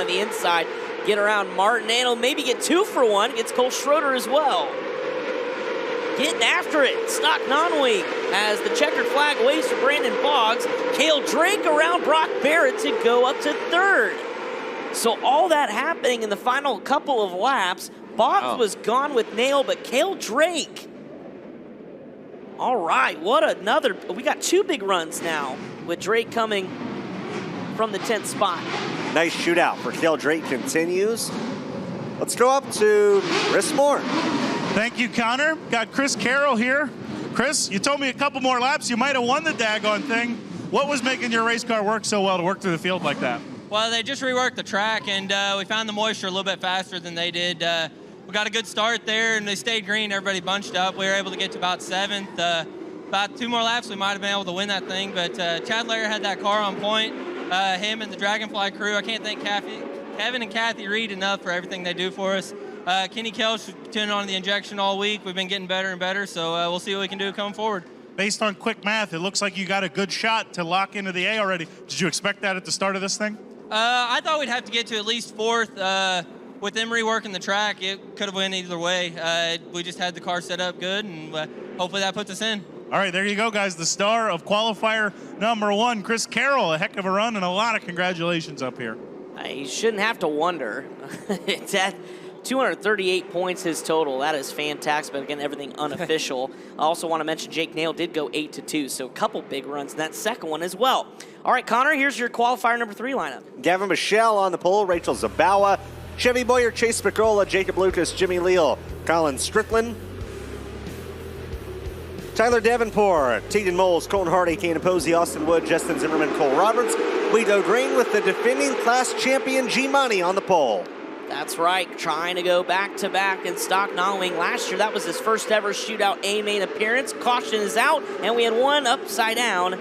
the inside, get around Martin, and he'll maybe get 2 for 1. Gets Cole Schroeder as well. Getting after it, Stock non-wing as the checkered flag waves for Brandon Boggs. Cale Drake around Brock Barrett to go up to 3rd. So all that happening in the final couple of laps. Boggs was gone with Nail, but Cale Drake. All right, what another, we got 2 big runs now with Drake coming from the 10th spot. Nice shootout for Cale Drake continues. Let's go up to Chris Moore. Thank you, Connor. Got Chris Carroll here. Chris, you told me a couple more laps, you might have won the daggone thing. What was making your race car work so well to work through the field like that? Well, they just reworked the track, and we found the moisture a little bit faster than they did. We got a good start there, and they stayed green. Everybody bunched up. We were able to get to about 7th. About 2 more laps, we might have been able to win that thing, but Chad Lair had that car on point. Him and the Dragonfly crew, I can't thank Kevin and Kathy Reed enough for everything they do for us. Kenny Kelch tuning on the injection all week. We've been getting better and better, so we'll see what we can do coming forward. Based on quick math, it looks like you got a good shot to lock into the A already. Did you expect that at the start of this thing? I thought we'd have to get to at least 4th. With them reworking the track, it could have went either way. We just had the car set up good, and hopefully that puts us in. All right, there you go, guys. The star of qualifier number 1, Chris Carroll. A heck of a run and a lot of congratulations up here. You shouldn't have to wonder. It's at 238 points his total. That is fantastic, but again, everything unofficial. I also want to mention Jake Nail did go 8-2, so a couple big runs in that second one as well. All right, Connor, here's your qualifier number 3 lineup. Gavin Michelle on the pole, Rachel Zabawa, Chevy Boyer, Chase Picola, Jacob Lucas, Jimmy Leal, Colin Strickland, Tyler Davenport, Tegan Moles, Colton Hardy, Kane Posey, Austin Wood, Justin Zimmerman, Cole Roberts, Guido Green with the defending class champion G-Money on the pole. That's right, trying to go back-to-back in stock non-wing. Last year, that was his first ever shootout A main appearance. Caution is out, and we had one upside down.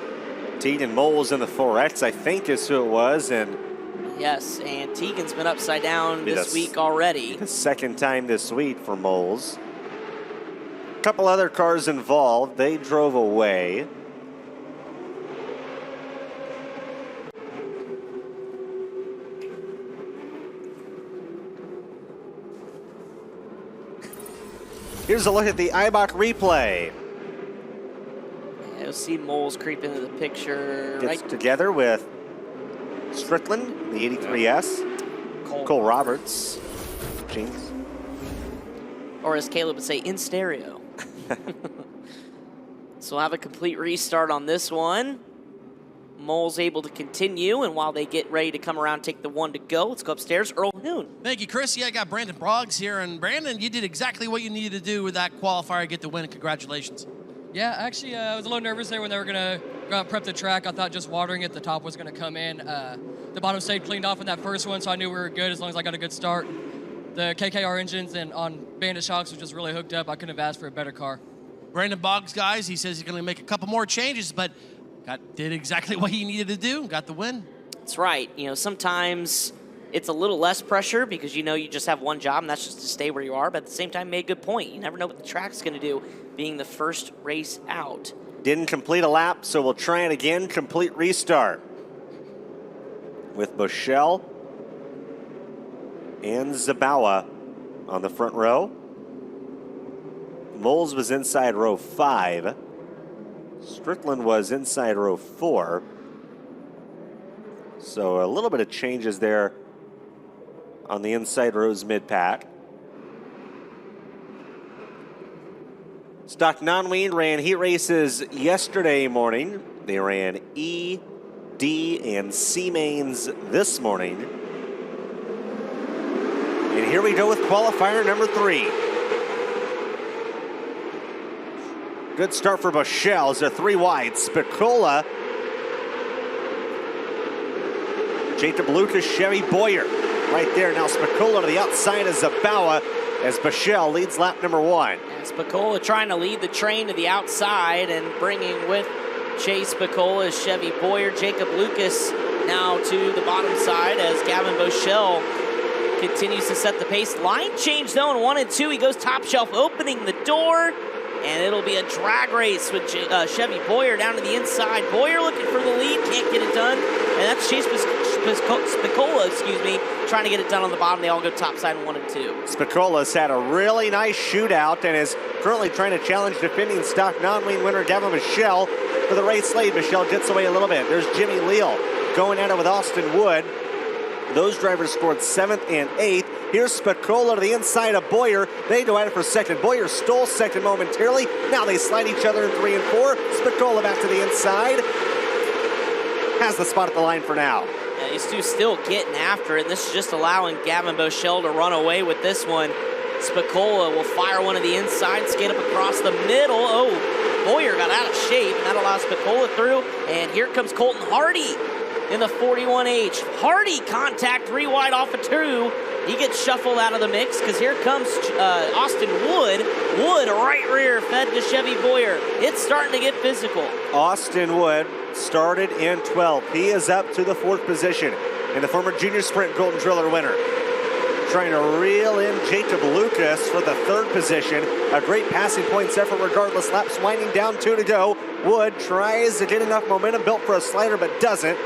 Tegan Moles in the 4X, I think is who it was, and yes, and Tegan's been upside down this week already. The second time this week for Moles. A couple other cars involved. They drove away. Here's a look at the IBOC replay. Yeah, you'll see Moles creep into the picture. Gets right together with Strickland, the 83S. Cole Roberts. Jinx. Or as Caleb would say, in stereo. So we'll have a complete restart on this one. Moles able to continue, and while they get ready to come around, take the 1 to go, let's go upstairs. Earl Hoon. Thank you, Chris. Yeah, I got Brandon Broggs here, and Brandon, you did exactly what you needed to do with that qualifier, get the win, and congratulations. Yeah, actually, I was a little nervous there when they were gonna go out and prep the track. I thought just watering at the top was gonna come in. The bottom stayed cleaned off in that first one, so I knew we were good as long as I got a good start. The KKR engines and on Bandit shocks was just really hooked up. I couldn't have asked for a better car. Brandon Boggs, guys, he says he's going to make a couple more changes, but did exactly what he needed to do, got the win. That's right. You know, sometimes it's a little less pressure because you know you just have one job, and that's just to stay where you are, but at the same time, made a good point. You never know what the track's going to do, being the first race out. Didn't complete a lap, so we'll try it again. Complete restart with Bushell and Zabawa on the front row. Moles was inside row 5. Strickland was inside row 4. So a little bit of changes there on the inside rows mid-pack. Stock non-wing ran heat races yesterday morning. They ran E, D, and C mains this morning. And here we go with qualifier number 3. Good start for Bushell. It's a 3 wide. Spicola, Jacob Lucas, Chevy Boyer right there. Now Spicola to the outside of Zabawa as Bushell leads lap number 1. And Spicola trying to lead the train to the outside and bringing with Chase Spicola is Chevy Boyer. Jacob Lucas now to the bottom side as Gavin Bushell continues to set the pace. Line change though in 1 and 2. He goes top shelf, opening the door. And it'll be a drag race with Chevy Boyer down to the inside. Boyer looking for the lead, can't get it done. And that's Chase Spicola, trying to get it done on the bottom. They all go topside 1 and 2. Spicola's had a really nice shootout and is currently trying to challenge defending stock non-wing winner Gavin Michelle for the race lead. Michelle jets away a little bit. There's Jimmy Leal going at it with Austin Wood. Those drivers scored 7th and 8th. Here's Spicola to the inside of Boyer. They go at it for second. Boyer stole second momentarily. Now they slide each other in 3 and 4. Spicola back to the inside. Has the spot at the line for now. Yeah, these two still getting after it. And this is just allowing Gavin Boschel to run away with this one. Spicola will fire one to the inside, skate up across the middle. Oh, Boyer got out of shape, and that allows Spicola through. And here comes Colton Hardy in the 41H. Hardy contact 3 wide off of 2. He gets shuffled out of the mix because here comes Austin Wood. Wood right rear fed to Chevy Boyer. It's starting to get physical. Austin Wood started in 12th. He is up to the 4th position and the former junior sprint Golden Driller winner. Trying to reel in Jacob Lucas for the 3rd position. A great passing points effort regardless. Laps winding down, 2 to go. Wood tries to get enough momentum, built for a slider, but doesn't.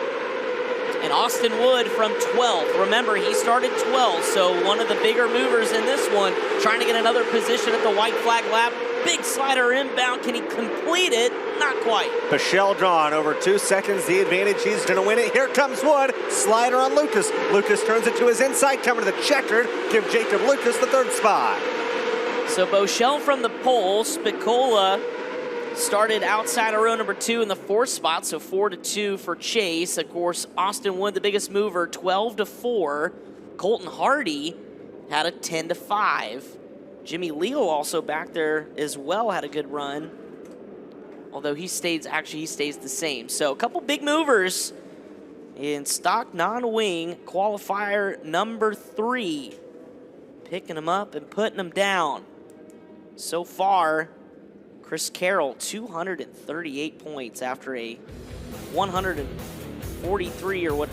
And Austin Wood from 12th. Remember, he started 12th, so one of the bigger movers in this one, trying to get another position at the white flag lap. Big slider inbound. Can he complete it? Not quite. Michelle drawn over 2 seconds. The advantage. He's going to win it. Here comes Wood. Slider on Lucas. Lucas turns it to his inside. Coming to the checkered. Give Jacob Lucas the 3rd spot. So Boschel from the pole. Spicola started outside of row number 2 in the 4th spot, so 4-2 for Chase. Of course, Austin Wood, the biggest mover, 12-4. Colton Hardy had a 10-5. Jimmy Leal also back there as well had a good run, although he stays the same. So a couple big movers in stock non-wing qualifier number 3, picking them up and putting them down. So far, Chris Carroll, 238 points after a 143 or what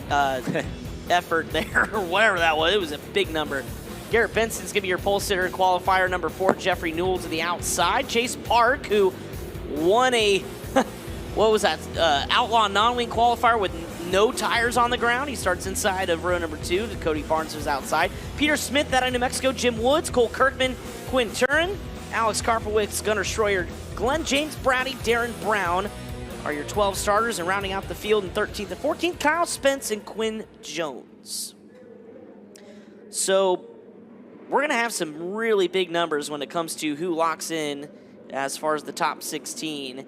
effort there, or whatever that was. It was a big number. Garrett Benson's going to be your pole sitter in qualifier number 4. Jeffrey Newell to the outside. Chase Park, who won a, what was that, outlaw non-wing qualifier with no tires on the ground. He starts inside of row number 2. Cody Barnes was outside. Peter Smith out of New Mexico. Jim Woods, Cole Kirkman, Quinn Turin, Alex Karpowicz, Gunnar Schroyer, Glenn James Brady, Darren Brown are your 12 starters, and rounding out the field in 13th and 14th, Kyle Spence and Quinn Jones. So we're going to have some really big numbers when it comes to who locks in as far as the top 16.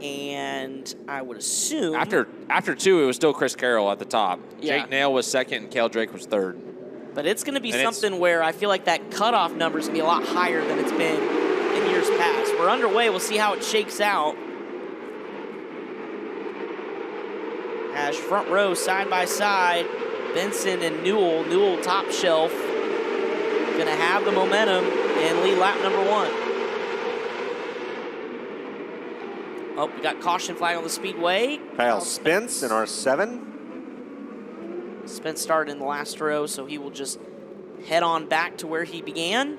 And I would assume after 2, it was still Chris Carroll at the top. Yeah. Jake Nail was 2nd, and Cale Drake was 3rd. But it's going to be something where I feel like that cutoff number is going to be a lot higher than it's been in years past. We're underway. We'll see how it shakes out. As front row, side by side, Benson and Newell. Newell top shelf. Going to have the momentum and lead lap number 1. Oh, we got caution flag on the speedway. Kyle Spence in R7. Spence started in the last row, so he will just head on back to where he began.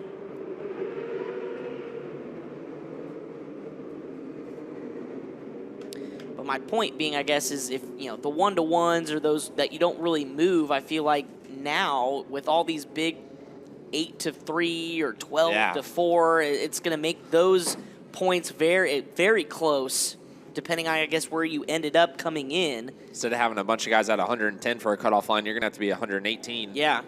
But my point being, I guess, is if, you know, the 1-to-1s or those that you don't really move, I feel like now with all these big 8-3 or 12-4, it's going to make those points very, very close, depending on, I guess, where you ended up coming in. Instead of having a bunch of guys at 110 for a cutoff line, you're going to have to be 118. Yeah.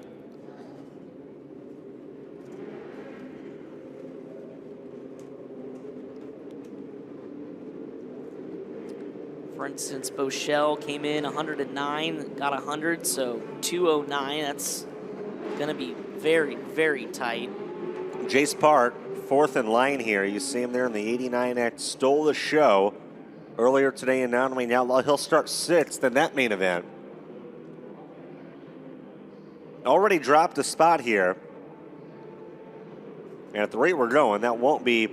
For instance, Boschel came in 109, got 100, so 209. That's going to be very, very tight. Jace Park, 4th in line here. You see him there in the 89X, stole the show earlier today in non-wing outlaw. He'll start 6th in that main event. Already dropped a spot here. And at the rate we're going, that won't be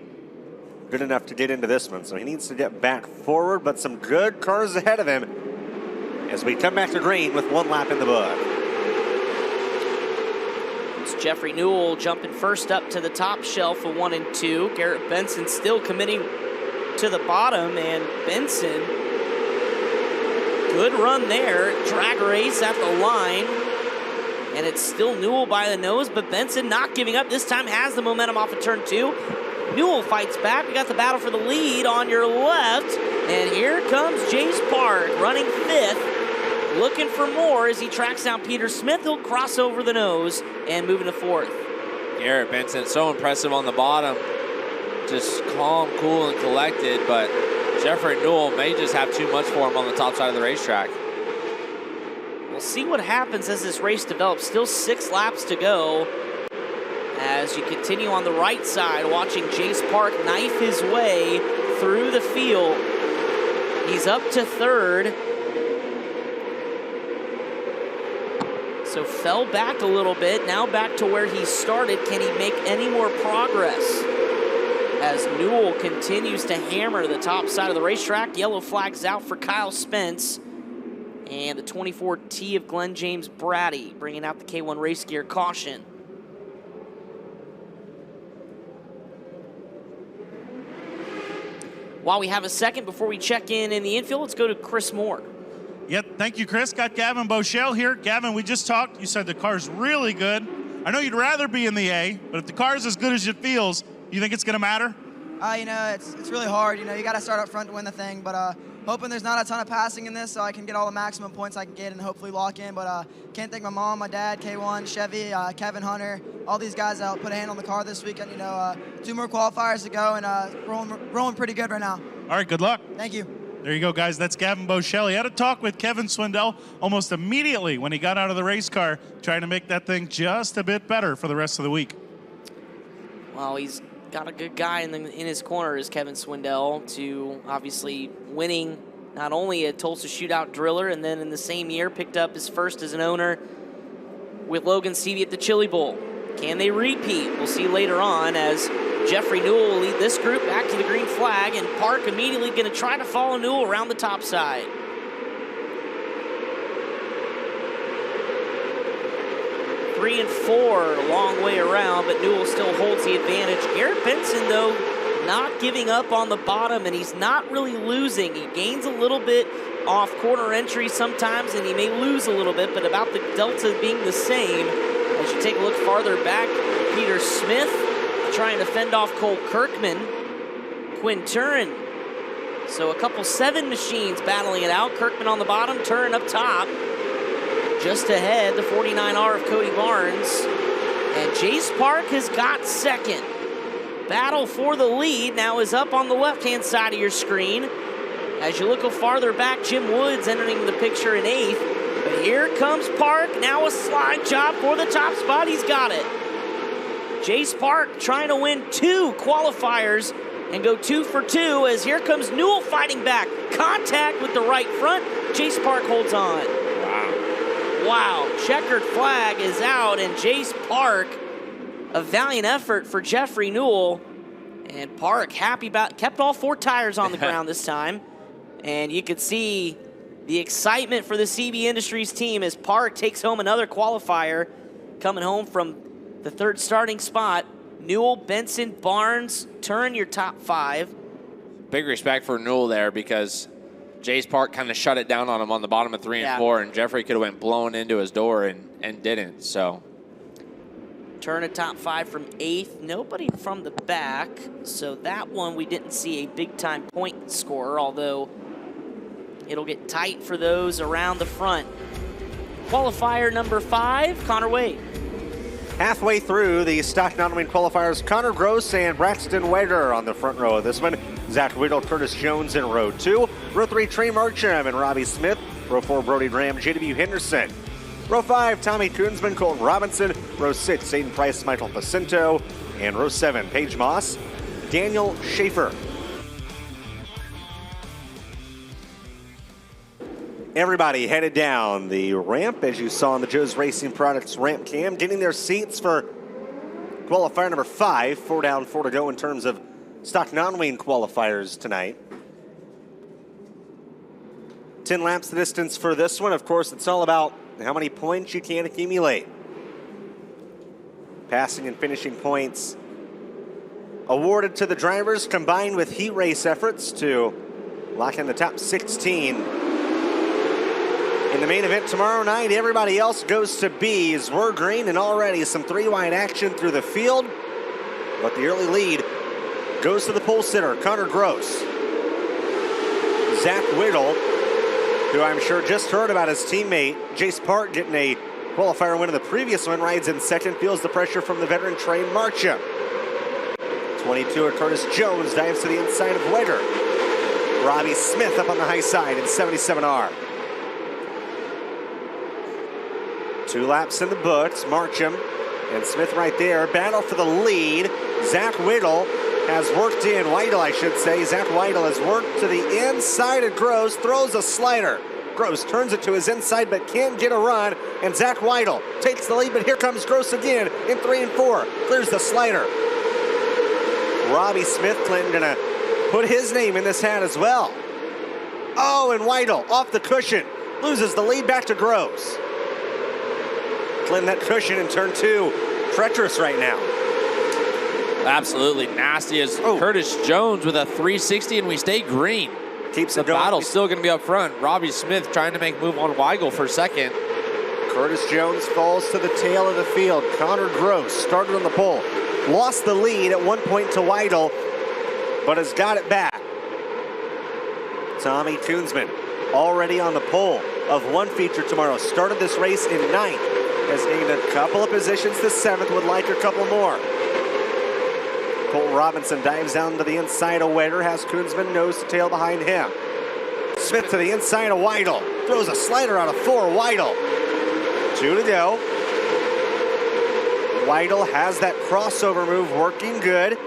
good enough to get into this one. So he needs to get back forward, but some good cars ahead of him as we come back to green with 1 lap in the book. It's Jeffrey Newell jumping first up to the top shelf of 1 and 2. Garrett Benson still committing to the bottom, and Benson Good run there. Drag race at the line. And it's still Newell by the nose, but Benson not giving up. This time has the momentum off of turn 2. Newell fights back. We got the battle for the lead on your left. And here comes Jace Park running 5th. Looking for more as he tracks down Peter Smith. He'll cross over the nose and move into 4th. Garrett Benson, so impressive on the bottom. Just calm, cool, and collected, but Jeffrey Newell may just have too much for him on the top side of the racetrack. We'll see what happens as this race develops. Still 6 laps to go as you continue on the right side, watching Jace Park knife his way through the field. He's up to 3rd. So fell back a little bit, now back to where he started. Can he make any more progress? As Newell continues to hammer the top side of the racetrack. Yellow flags out for Kyle Spence. And the 24T of Glenn James Brady bringing out the K1 race gear caution. While we have a second before we check in the infield, let's go to Chris Moore. Yep, thank you, Chris. Got Gavin Boschel here. Gavin, we just talked. You said the car's really good. I know you'd rather be in the A, but if the car's as good as it feels, you think it's going to matter? You know, it's really hard. You know, you got to start up front to win the thing, but hoping there's not a ton of passing in this so I can get all the maximum points I can get and hopefully lock in. But can't thank my mom, my dad, K1, Chevy, Kevin Hunter, all these guys that put a hand on the car this weekend. You know, 2 more qualifiers to go and rolling pretty good right now. All right, good luck. Thank you. There you go, guys. That's Gavin Boschel. He had a talk with Kevin Swindell almost immediately when he got out of the race car, trying to make that thing just a bit better for the rest of the week. Well, he's got a good guy in his corner, is Kevin Swindell, to obviously winning not only a Tulsa Shootout driller, and then in the same year picked up his first as an owner with Logan Seavey at the Chili Bowl. Can they repeat? We'll see later on as Jeffrey Newell will lead this group back to the green flag, and Park immediately going to try to follow Newell around the top side. Three and 4, a long way around, but Newell still holds the advantage. Garrett Benson, though, not giving up on the bottom, and he's not really losing. He gains a little bit off corner entry sometimes, and he may lose a little bit, but about the delta being the same. As you take a look farther back, Peter Smith trying to fend off Cole Kirkman. Quinn Turin. So a couple 7 machines battling it out. Kirkman on the bottom, Turin up top. Just ahead, the 49R of Cody Barnes. And Jace Park has got second. Battle for the lead now is up on the left-hand side of your screen. As you look a farther back, Jim Woods entering the picture in 8th. But here comes Park, now a slide job for the top spot. He's got it. Jace Park trying to win 2 qualifiers and go 2 for 2 as here comes Newell fighting back. Contact with the right front. Jace Park holds on. Wow, checkered flag is out, and Jace Park, a valiant effort for Jeffrey Newell. And Park happy about, kept all 4 tires on the ground this time. And you could see the excitement for the CB Industries team as Park takes home another qualifier, coming home from the 3rd starting spot. Newell, Benson, Barnes, Turin your top 5. Big respect for Newell there because Jace Park kind of shut it down on him on the bottom of 3 and 4, and Jeffrey could have went blowing into his door and didn't, so. Turin a top 5 from 8th. Nobody from the back, so that one we didn't see a big-time point scorer, although it'll get tight for those around the front. Qualifier number 5, Connor Wade. Halfway through the stock non-wing qualifiers, Connor Gross and Braxton Wager on the front row of this one. Zach Riddle, Curtis Jones in row 2. Row 3, Trey Marcham and Robbie Smith. Row 4, Brody Graham, JW Henderson. Row 5, Tommy Koonsman, Colton Robinson. Row 6, Aiden Price, Michael Pacinto. And row 7, Paige Moss, Daniel Schaefer. Everybody headed down the ramp, as you saw on the Joe's Racing Products ramp cam, getting their seats for qualifier number 5. 4 down, 4 to go in terms of stock non-wing qualifiers tonight. 10 laps the distance for this one. Of course, it's all about how many points you can accumulate. Passing and finishing points awarded to the drivers, combined with heat race efforts to lock in the top 16 In the main event tomorrow night, everybody else goes to B's. We're green, and already some 3-wide action through the field. But the early lead goes to the pole sitter, Connor Gross. Zach Whittle, who I'm sure just heard about his teammate, Jace Park, getting a qualifier win in the previous one, rides in second, feels the pressure from the veteran Trey Marcham. 22 Curtis Jones dives to the inside of Wedder. Robbie Smith up on the high side in 77R. 2 laps in the books. Marcham and Smith right there. Battle for the lead. Zach Whittle has worked in. Weidel, I should say. Zach Weidel has worked to the inside of Gross. Throws a slider. Gross turns it to his inside but can't get a run. And Zach Weidel takes the lead, but here comes Gross again in 3 and 4. Clears the slider. Robbie Smith, Clinton, gonna put his name in this hat as well. Oh, and Weidel off the cushion. Loses the lead back to Gross. Clinton, that cushion in turn 2. Treacherous right now. Absolutely nasty as Curtis Jones with a 360, and we stay green. Keeps the it going. Battle's still going to be up front. Robbie Smith trying to make move on Weigel for second. Curtis Jones falls to the tail of the field. Connor Gross started on the pole. Lost the lead at one point to Weidel, but has got it back. Tommy Toonsman already on the pole of one feature tomorrow. Started this race in 9th. Has gained a couple of positions to 7th. Would like a couple more. Colton Robinson dives down to the inside of Wedder. Has Koonsman nose to tail behind him. Smith to the inside of Weidel. Throws a slider out of 4. Weidel. 2 to go. Weidel has that crossover move working good.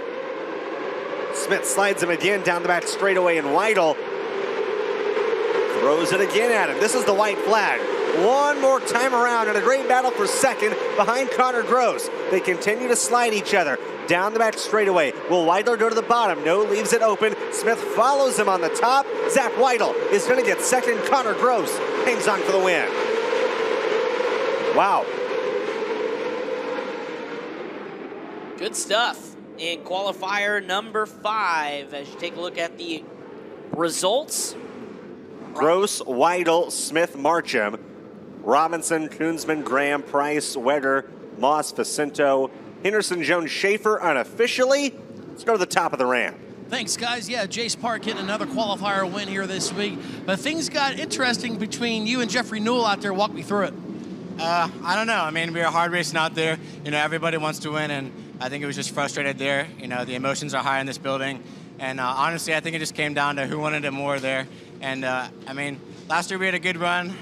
Smith slides him again down the back straightaway, and Weidel throws it again at him. This is the white flag. One more time around, and a great battle for second behind Connor Gross. They continue to slide each other down the back straightaway. Will Weidel go to the bottom? No, leaves it open. Smith follows him on the top. Zach Weidel is going to get second. Connor Gross hangs on for the win. Wow. Good stuff in qualifier number 5 as you take a look at the results. Gross, Weidel, Smith, Marcham, Robinson, Koonsman, Graham, Price, Wedder, Moss, Facento, Henderson, Jones, Schaefer unofficially. Let's go to the top of the ramp. Thanks, guys. Yeah, Jace Park getting another qualifier win here this week. But things got interesting between you and Jeffrey Newell out there. Walk me through it. I don't know. I mean, we were hard racing out there. You know, everybody wants to win, and I think it was just frustrated there. You know, the emotions are high in this building. And honestly, I think it just came down to who wanted it more there. And, I mean, last year we had a good run.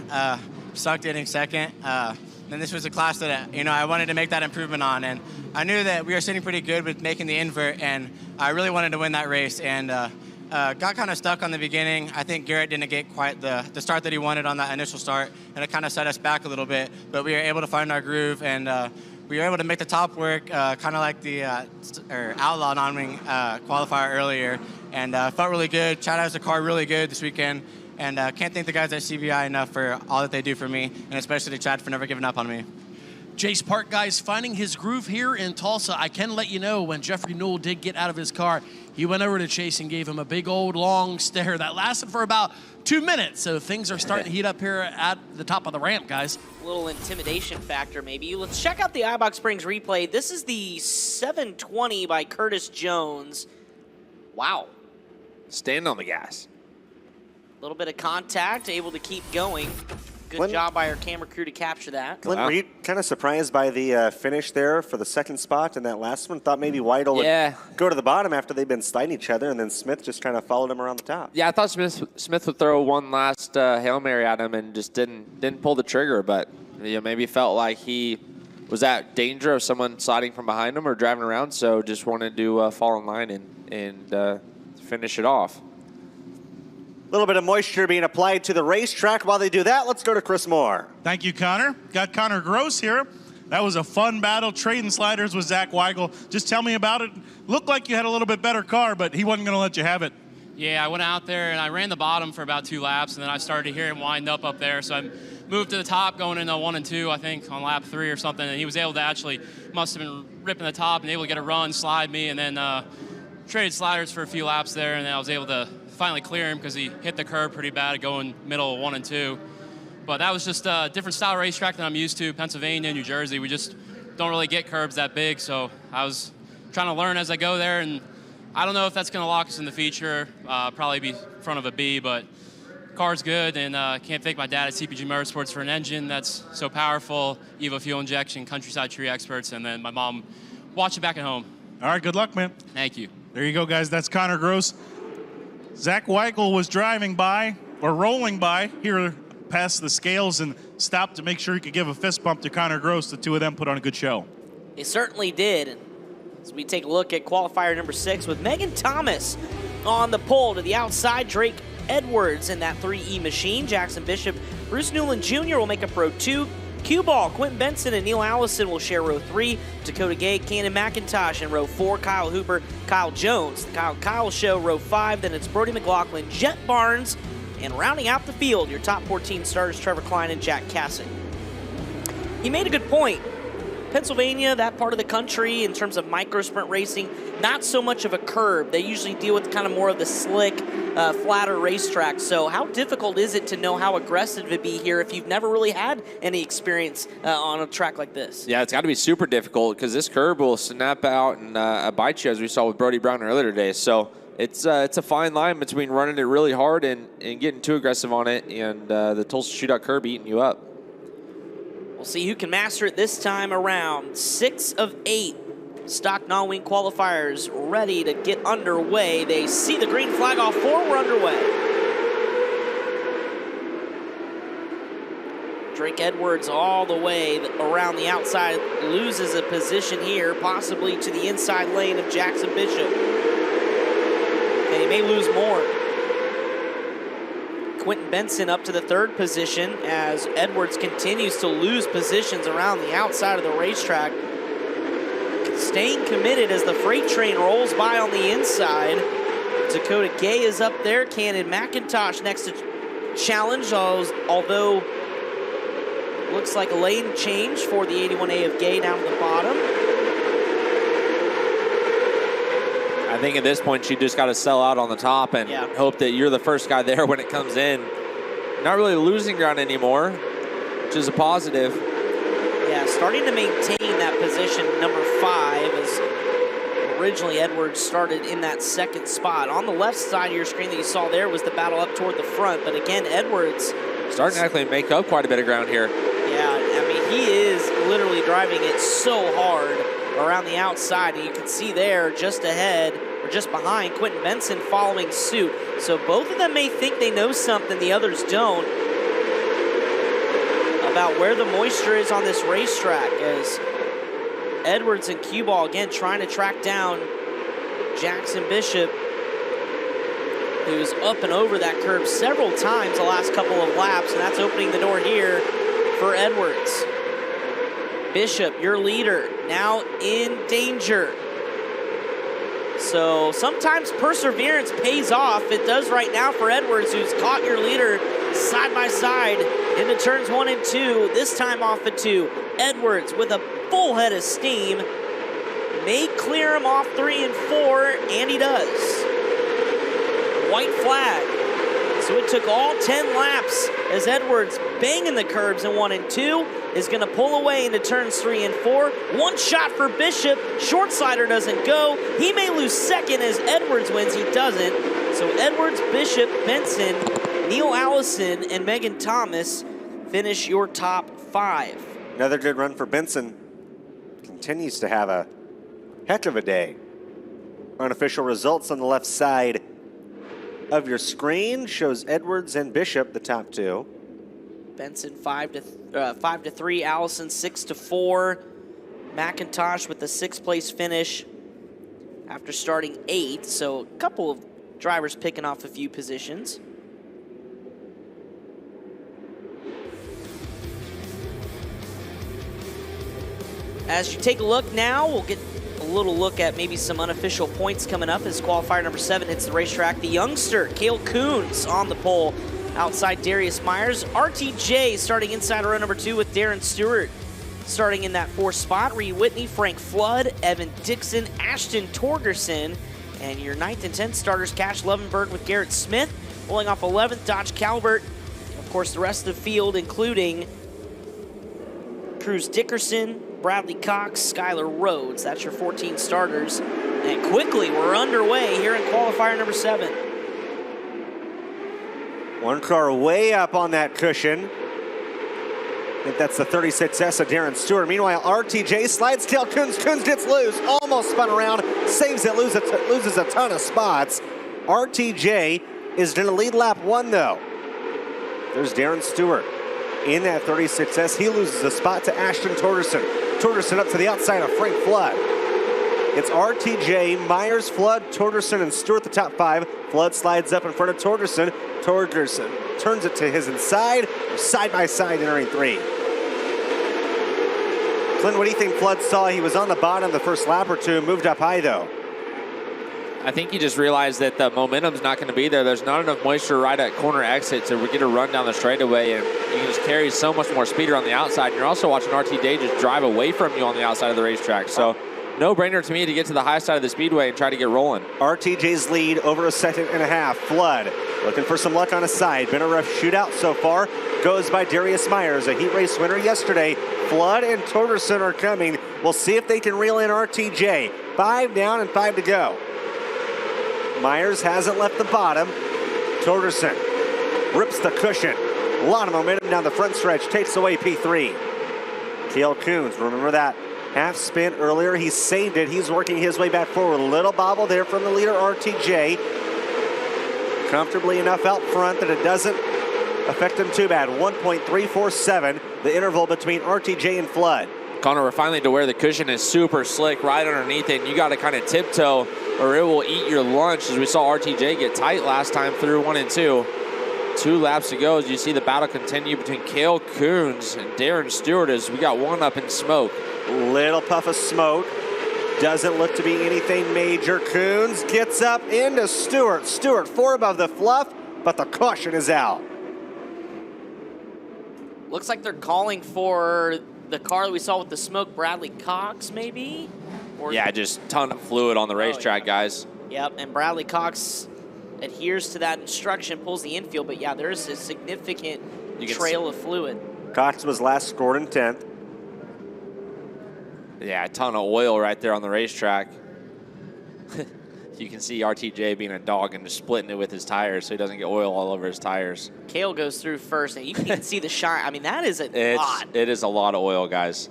Sucked getting second. And this was a class that, you know, I wanted to make that improvement on. And I knew that we were sitting pretty good with making the invert, and I really wanted to win that race. And got kind of stuck on the beginning. I think Garrett didn't get quite the start that he wanted on that initial start, and it kind of set us back a little bit. But we were able to find our groove, and we were able to make the top work, kind of like the Outlaw non-wing qualifier earlier. And felt really good. Chad has the car really good this weekend. And can't thank the guys at CBI enough for all that they do for me, and especially to Chad for never giving up on me. Jace Park, guys, finding his groove here in Tulsa. I can let you know when Jeffrey Newell did get out of his car, he went over to Chase and gave him a big old long stare that lasted for about 2 minutes. So things are starting to heat up here at the top of the ramp, guys. A little intimidation factor, maybe. Let's check out the iBox Springs replay. This is the 720 by Curtis Jones. Wow. Stand on the gas. A little bit of contact, able to keep going. Good job by our camera crew to capture that. Clint, were you kind of surprised by the finish there for the second spot in that last one? Thought maybe Weidel would go to the bottom after they've been sliding each other, and then Smith just kind of followed him around the top. Yeah, I thought Smith would throw one last Hail Mary at him and just didn't pull the trigger, but you know, maybe felt like he was at danger of someone sliding from behind him or driving around, so just wanted to fall in line and finish it off. A little bit of moisture being applied to the racetrack. While they do that, let's go to Chris Moore. Thank you, Connor. Got Connor Gross here. That was a fun battle, trading sliders with Zach Weigel. Just tell me about it. Looked like you had a little bit better car, but he wasn't going to let you have it. Yeah, I went out there and I ran the bottom for about 2 laps, and then I started to hear him wind up there. So I moved to the top going into 1 and 2, I think, on lap 3 or something. And he was able to actually, must have been ripping the top and able to get a run, slide me, and then traded sliders for a few laps there. And then I was able to finally clear him because he hit the curb pretty bad going middle of 1 and 2. But that was just a different style racetrack than I'm used to. Pennsylvania, New Jersey, we just don't really get curbs that big. So I was trying to learn as I go there, and I don't know if that's going to lock us in the feature. Probably be in front of a B, but car's good, and can't thank my dad at CPG Motorsports for an engine that's so powerful, Evo fuel injection, Countryside Tree experts, and then my mom watching back at home. All right, good luck, man. Thank you. There you go, guys. That's Connor Gross. Zach Weichel was driving by, or rolling by, here past the scales and stopped to make sure he could give a fist bump to Connor Gross. The two of them put on a good show. They certainly did. As we take a look at qualifier number 6 with Megan Thomas on the pole to the outside, Drake Edwards in that 3E machine. Jackson Bishop, Bruce Newland Jr. will make up row 2. Cue Ball, Quentin Benson and Neil Allison will share row 3. Dakota Gay, Cannon McIntosh in row 4. Kyle Hooper, Kyle Jones. The Kyle Show, row 5. Then it's Brody McLaughlin, Jet Barnes, and rounding out the field, your top 14 starters, Trevor Klein and Jack Cassick. He made a good point. Pennsylvania, that part of the country, in terms of micro sprint racing, not so much of a curb. They usually deal with kind of more of the slick, flatter racetrack. So how difficult is it to know how aggressive to be here if you've never really had any experience on a track like this? Yeah, it's got to be super difficult because this curb will snap out and bite you, as we saw with Brody Brown earlier today. So it's a fine line between running it really hard and getting too aggressive on it, and the Tulsa Shootout curb eating you up. We'll see who can master it this time around. 6 of 8 stock non-wing qualifiers ready to get underway. They see the green flag off 4. We're underway. Drake Edwards all the way around the outside, loses a position here, possibly to the inside lane of Jackson Bishop. And he may lose more. Quentin Benson up to the 3rd position as Edwards continues to lose positions around the outside of the racetrack. Staying committed as the freight train rolls by on the inside. Dakota Gay is up there. Cannon McIntosh next to challenge, although looks like a lane change for the 81A of Gay down at the bottom. I think at this point, she just got to sell out on the top and hope that you're the first guy there when it comes in. Not really losing ground anymore, which is a positive. Yeah, starting to maintain that position, number 5, as originally Edwards started in that 2nd spot. On the left side of your screen that you saw there was the battle up toward the front, but again, Edwards starting to actually make up quite a bit of ground here. Yeah, I mean, he is literally driving it so hard around the outside, and you can see there just ahead, or just behind, Quentin Benson following suit. So both of them may think they know something the others don't about where the moisture is on this racetrack, as Edwards and Cue Ball again trying to track down Jackson Bishop, who's up and over that curb several times the last couple of laps, and that's opening the door here for Edwards. Bishop, your leader, now in danger. So sometimes perseverance pays off. It does right now for Edwards, who's caught your leader side by side into turns 1 and 2, this time off of 2. Edwards with a full head of steam may clear him off 3 and 4, and he does. White flag. So it took all 10 laps as Edwards banging the curbs in 1 and 2 is going to pull away into turns 3 and 4. One shot for Bishop. Short slider doesn't go. He may lose 2nd as Edwards wins. He doesn't. So Edwards, Bishop, Benson, Neil Allison, and Megan Thomas finish your top 5. Another good run for Benson. Continues to have a heck of a day. Unofficial results on the left side of your screen shows Edwards and Bishop the top 2. Benson 5 to 3, Allison 6 to 4. McIntosh with the 6th place finish after starting 8th. So a couple of drivers picking off a few positions. As you take a look now, we'll get a little look at maybe some unofficial points coming up as qualifier number 7 hits the racetrack. The youngster, Cale Coons, on the pole outside Darius Myers. RTJ starting inside row number 2 with Darren Stewart starting in that 4th spot. Reed Whitney, Frank Flood, Evan Dixon, Ashton Torgerson, and your 9th and 10th starters, Cash Levenberg with Garrett Smith. Pulling off 11th, Dodge Calvert, course, the rest of the field, including Cruz Dickerson, Bradley Cox, Skylar Rhodes. That's your 14 starters. And quickly, we're underway here in qualifier number 7. One car way up on that cushion. I think that's the 36S of Darren Stewart. Meanwhile, RTJ slides tail Coons. Coons gets loose, almost spun around, saves it, loses a ton of spots. RTJ is going to lead lap 1, though. There's Darren Stewart in that 36S. He loses a spot to Ashton Torgerson. Torgerson up to the outside of Frank Flood. It's RTJ, Myers, Flood, Torgerson, and Stewart the top 5. Flood slides up in front of Torgerson. Torgerson turns it to his inside, side by side entering 3. Clint, what do you think Flood saw? He was on the bottom the first lap or 2, moved up high though. I think he just realized that the momentum's not going to be there. There's not enough moisture right at corner exit to get a run down the straightaway, and you can just carry so much more speed around the outside. And you're also watching RTJ just drive away from you on the outside of the racetrack. So no-brainer to me to get to the high side of the speedway and try to get rolling. RTJ's lead over a second and a half. Flood looking for some luck on his side. Been a rough shootout so far. Goes by Darius Myers, a heat race winner yesterday. Flood and Torgerson are coming. We'll see if they can reel in RTJ. 5 down and 5 to go. Myers hasn't left the bottom. Torgerson rips the cushion. A lot of momentum down the front stretch. Takes away P3. Cale Coons, remember that half spin earlier? He saved it. He's working his way back forward. A little bobble there from the leader, RTJ. Comfortably enough out front that it doesn't affect him too bad. 1.347, the interval between RTJ and Flood. Connor, we're finally to where the cushion is super slick right underneath it, and you got to kind of tiptoe or it will eat your lunch, as we saw RTJ get tight last time through 1 and 2. 2 laps to go as you see the battle continue between Cale Coons and Darren Stewart as we got one up in smoke. Little puff of smoke. Doesn't look to be anything major. Coons gets up into Stewart. Stewart 4 above the fluff, but the caution is out. Looks like they're calling for the car that we saw with the smoke, Bradley Cox, maybe? Or yeah, just ton of fluid on the racetrack, guys. Yep, and Bradley Cox adheres to that instruction, pulls the infield, but yeah, there's a significant trail of fluid. Cox was last scored in 10th. Yeah, a ton of oil right there on the racetrack. You can see RTJ being a dog and just splitting it with his tires so he doesn't get oil all over his tires. Cale goes through first, and you can even see the shine. I mean, that is a lot. It is a lot of oil, guys.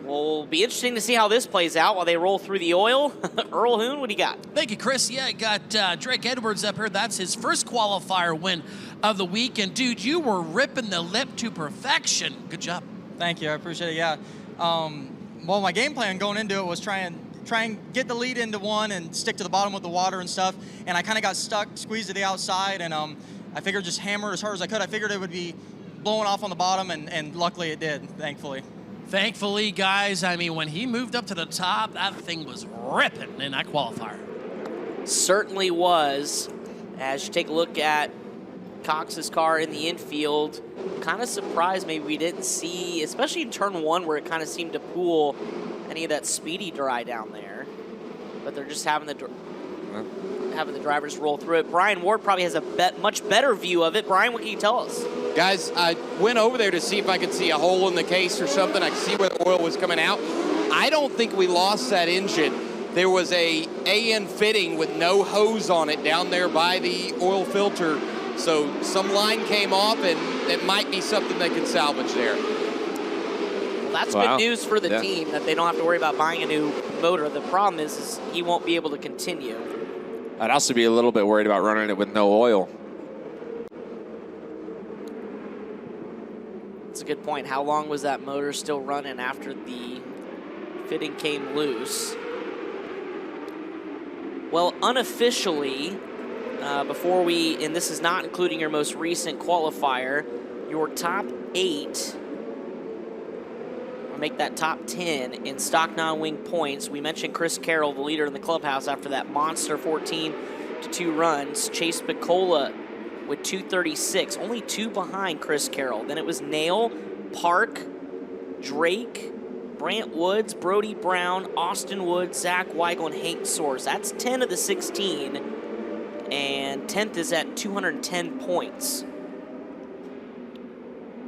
Well, it'll be interesting to see how this plays out while they roll through the oil. Earl Hoon, what do you got? Thank you, Chris. Yeah, I got Drake Edwards up here. That's his first qualifier win of the week. And, dude, you were ripping the lip to perfection. Good job. Thank you. I appreciate it. Yeah. Well, my game plan going into it was try and get the lead into one and stick to the bottom with the water and stuff. And I kind of got stuck, squeezed to the outside, and I figured just hammer as hard as I could. I figured it would be blowing off on the bottom, and luckily it did, thankfully. Thankfully, guys, I mean, when he moved up to the top, that thing was ripping in that qualifier. Certainly was. As you take a look at Cox's car in the infield, kind of surprised maybe we didn't see, especially in turn 1 where it kind of seemed to pool any of that speedy dry down there. But they're just having the drivers roll through it. Brian Ward probably has a much better view of it. Brian, what can you tell us? Guys, I went over there to see if I could see a hole in the case or something. I could see where the oil was coming out. I don't think we lost that engine. There was a AN fitting with no hose on it down there by the oil filter. So some line came off, and it might be something they can salvage there. Well, that's good news for the team, that they don't have to worry about buying a new motor. The problem is he won't be able to continue. I'd also be a little bit worried about running it with no oil. That's a good point. How long was that motor still running after the fitting came loose? Well, unofficially, before and this is not including your most recent qualifier, your top 8, or make that top 10 in stock non-wing points. We mentioned Chris Carroll, the leader in the clubhouse, after that monster 14-2 runs. Chase Picola with 236, only 2 behind Chris Carroll. Then it was Nail, Park, Drake, Brant Woods, Brody Brown, Austin Woods, Zach Weigel, and Hank Soares. That's 10 of the 16. and 10th is at 210 points.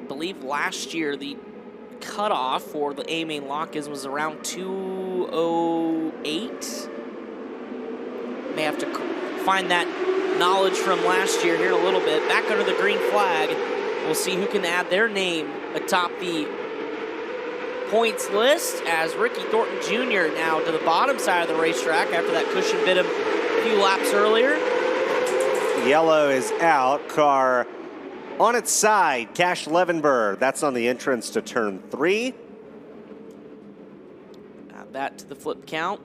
I believe last year the cutoff for the A-Main lock-ins was around 208. May have to find that knowledge from last year here in a little bit. Back under the green flag, we'll see who can add their name atop the points list as Ricky Thornton Jr. now to the bottom side of the racetrack after that cushion bit him a few laps earlier. Yellow is out. Car on its side. Cash Levenberg. That's on the entrance to turn 3. Add that to the flip count.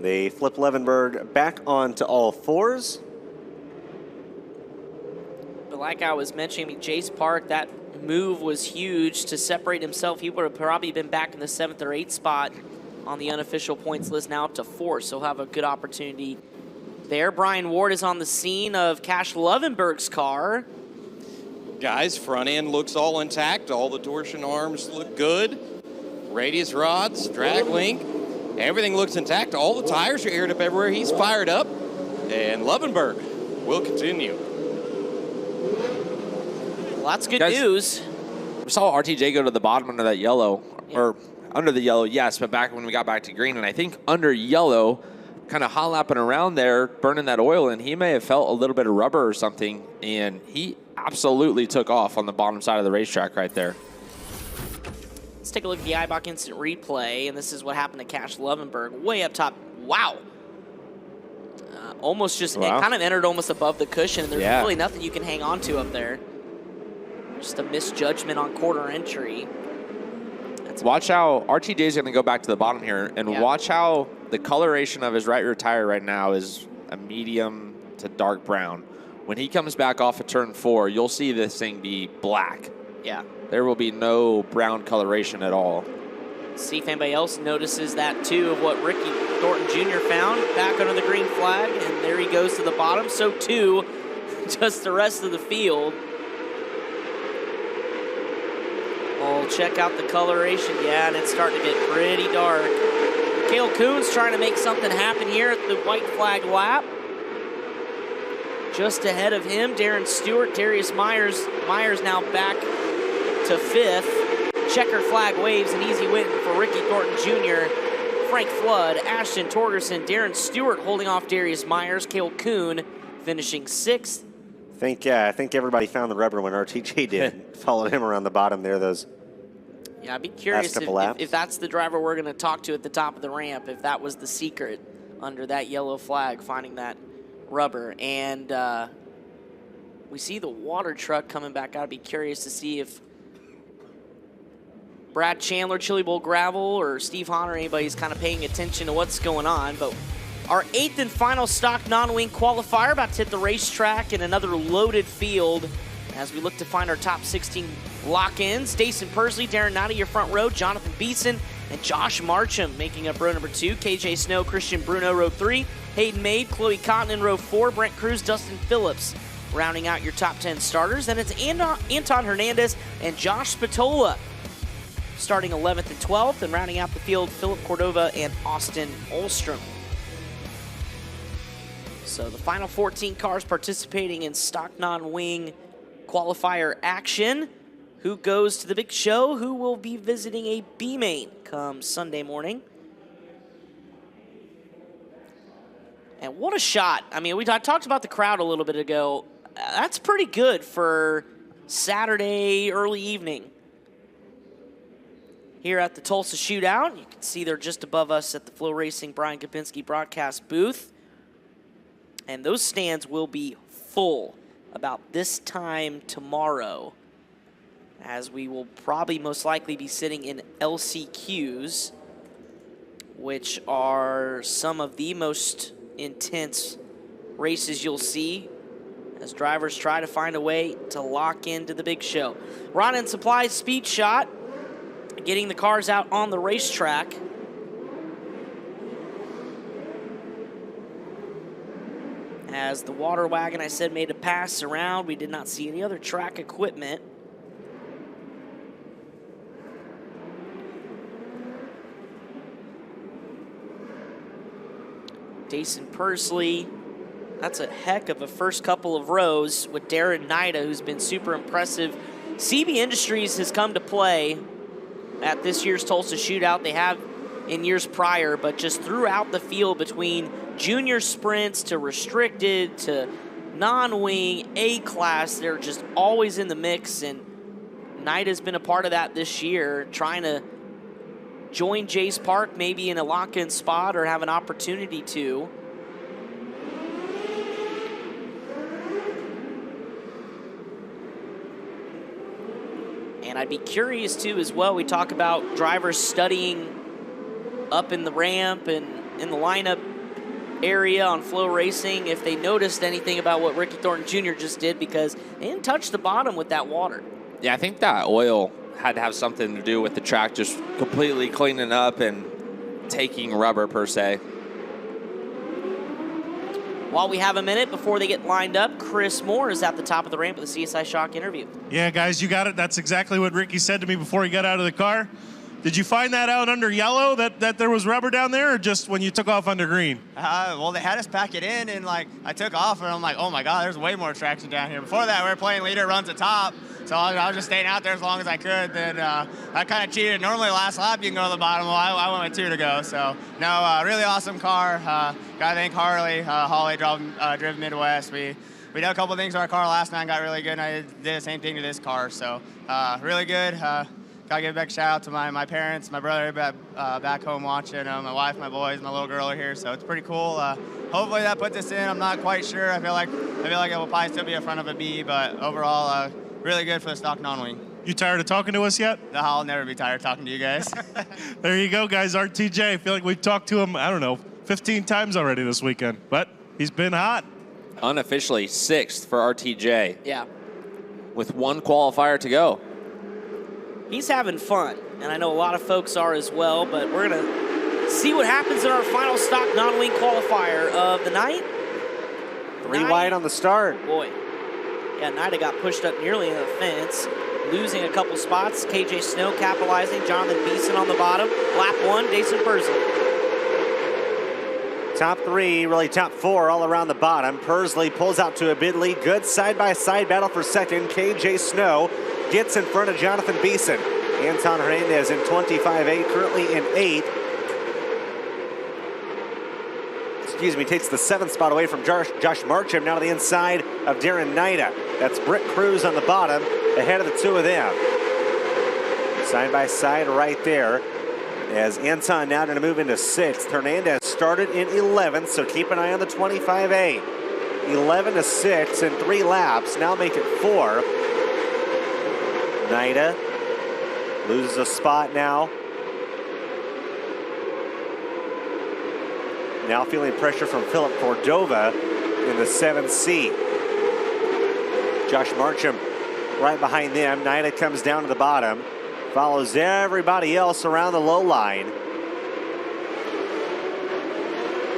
They flip Levenberg back onto all fours. But like I was mentioning, Jace Park, that move was huge to separate himself. He would have probably been back in the 7th or 8th spot on the unofficial points list, now up to 4th, so he'll have a good opportunity there. Brian Ward is on the scene of Cash Levenberg's car. Guys, front end looks all intact. All the torsion arms look good. Radius rods, drag link, everything looks intact. All the tires are aired up everywhere. He's fired up, and Levenberg will continue. Well, that's good news. We saw RTJ go to the bottom under that yellow, or under the yellow, yes, but back when we got back to green, and I think under yellow, kind of hot-lapping around there, burning that oil, and he may have felt a little bit of rubber or something, and he absolutely took off on the bottom side of the racetrack right there. Let's take a look at the iBox instant replay, and this is what happened to Cash Levenberg. Way up top. Wow. Almost just, it kind of entered almost above the cushion. There's really nothing you can hang on to up there. Just a misjudgment on quarter entry. Watch how RTJ is going to go back to the bottom here, and watch how the coloration of his right rear tire right now is a medium to dark brown. When he comes back off of turn 4, you'll see this thing be black. Yeah. There will be no brown coloration at all. See if anybody else notices that too, of what Ricky Thornton Jr. found back under the green flag, and there he goes to the bottom. So too, just the rest of the field. We'll check out the coloration. Yeah, and it's starting to get pretty dark. Cale Coon's trying to make something happen here at the white flag lap. Just ahead of him, Darren Stewart, Darius Myers. Myers now back to 5th. Checker flag waves, an easy win for Ricky Thornton Jr. Frank Flood, Ashton Torgerson, Darren Stewart holding off Darius Myers. Cale Coon finishing 6th. I think everybody found the rubber when RTJ did. Followed him around the bottom there. Yeah, I'd be curious if that's the driver we're going to talk to at the top of the ramp, if that was the secret under that yellow flag, finding that rubber. And we see the water truck coming back. I'd be curious to see if Brad Chandler, Chili Bowl Gravel, or Steve Hahn or anybody's kind of paying attention to what's going on. But our 8th and final stock non-wing qualifier about to hit the racetrack in another loaded field as we look to find our top 16 lock-ins. Dason Persley, Darren Notty, your front row, Jonathan Beeson, and Josh Marcham making up row number 2. KJ Snow, Christian Bruno, row 3. Hayden Maid, Chloe Cotton in row 4. Brent Cruz, Dustin Phillips rounding out your top 10 starters. Then it's Anton Hernandez and Josh Spatola starting 11th and 12th, and rounding out the field, Philip Cordova and Austin Olstrom. So the final 14 cars participating in stock non-wing qualifier action. Who goes to the big show? Who will be visiting a B-main come Sunday morning? And what a shot. I mean, I talked about the crowd a little bit ago. That's pretty good for Saturday early evening. Here at the Tulsa Shootout, you can see they're just above us at the Flow Racing Brian Kapinski broadcast booth. And those stands will be full about this time tomorrow, as we will probably most likely be sitting in LCQs, which are some of the most intense races you'll see as drivers try to find a way to lock into the big show. Ron and Supply's speed shot, getting the cars out on the racetrack. As the water wagon, I said, made a pass around, we did not see any other track equipment. Jason Persley. That's a heck of a first couple of rows with Darren Nida, who's been super impressive. CB Industries has come to play at this year's Tulsa Shootout. They have in years prior, but just throughout the field between junior sprints to restricted to non-wing, A-class, they're just always in the mix, and Nida's been a part of that this year, trying to join Jace Park maybe in a lock-in spot or have an opportunity to. And I'd be curious too as well, we talk about drivers studying up in the ramp and in the lineup area on Flow Racing, if they noticed anything about what Ricky Thornton Jr. just did, because they didn't touch the bottom with that water. Yeah, I think that oil had to have something to do with the track just completely cleaning up and taking rubber per se. While we have a minute before they get lined up, Chris Moore is at the top of the ramp with the CSI Shock interview. Yeah, guys, you got it. That's exactly what Ricky said to me before he got out of the car. Did you find that out under yellow, that there was rubber down there, or just when you took off under green? Well, they had us pack it in, and like I took off, and I'm like, oh my God, there's way more traction down here. Before that, we were playing leader runs the top, so I was just staying out there as long as I could. Then I kind of cheated. Normally last lap you can go to the bottom. Well, I went with 2 to go. So no, really awesome car. Gotta thank Harley, Holly driven Midwest. We did a couple things to our car last night and got really good, and I did the same thing to this car. So really good. Gotta give a big shout out to my parents, my brother back home watching, my wife, my boys, my little girl are here, so it's pretty cool. Hopefully that puts us in. I'm not quite sure. I feel like it will probably still be in front of a B, but overall, really good for the stock non-wing. You tired of talking to us yet? No, I'll never be tired of talking to you guys. There you go, guys. RTJ. I feel like we've talked to him, I don't know, 15 times already this weekend, but he's been hot. Unofficially 6th for RTJ. Yeah. With 1 qualifier to go. He's having fun, and I know a lot of folks are as well, but we're going to see what happens in our final stock non-wing qualifier of the night. 3 wide on the start. Boy. Yeah, Nida got pushed up nearly into the fence, losing a couple spots. KJ Snow capitalizing. Jonathan Beeson on the bottom. Lap 1, Jason Persley. Top 3, really top 4 all around the bottom. Persley pulls out to a bid lead. Good side-by-side battle for second. KJ Snow gets in front of Jonathan Beeson. Anton Hernandez in 25-8, currently in 8th. Excuse me, takes the 7th spot away from Josh Marcham, now to the inside of Darren Nida. That's Britt Cruz on the bottom, ahead of the 2 of them. Side-by-side right there. As Anton now going to move into 6th. Hernandez started in 11th, so keep an eye on the 25-8. 11 to 6 in 3 laps, now make it 4. Nida loses a spot now. Now feeling pressure from Philip Cordova in the 7th seat. Josh Marcham right behind them. Nida comes down to the bottom. Follows everybody else around the low line.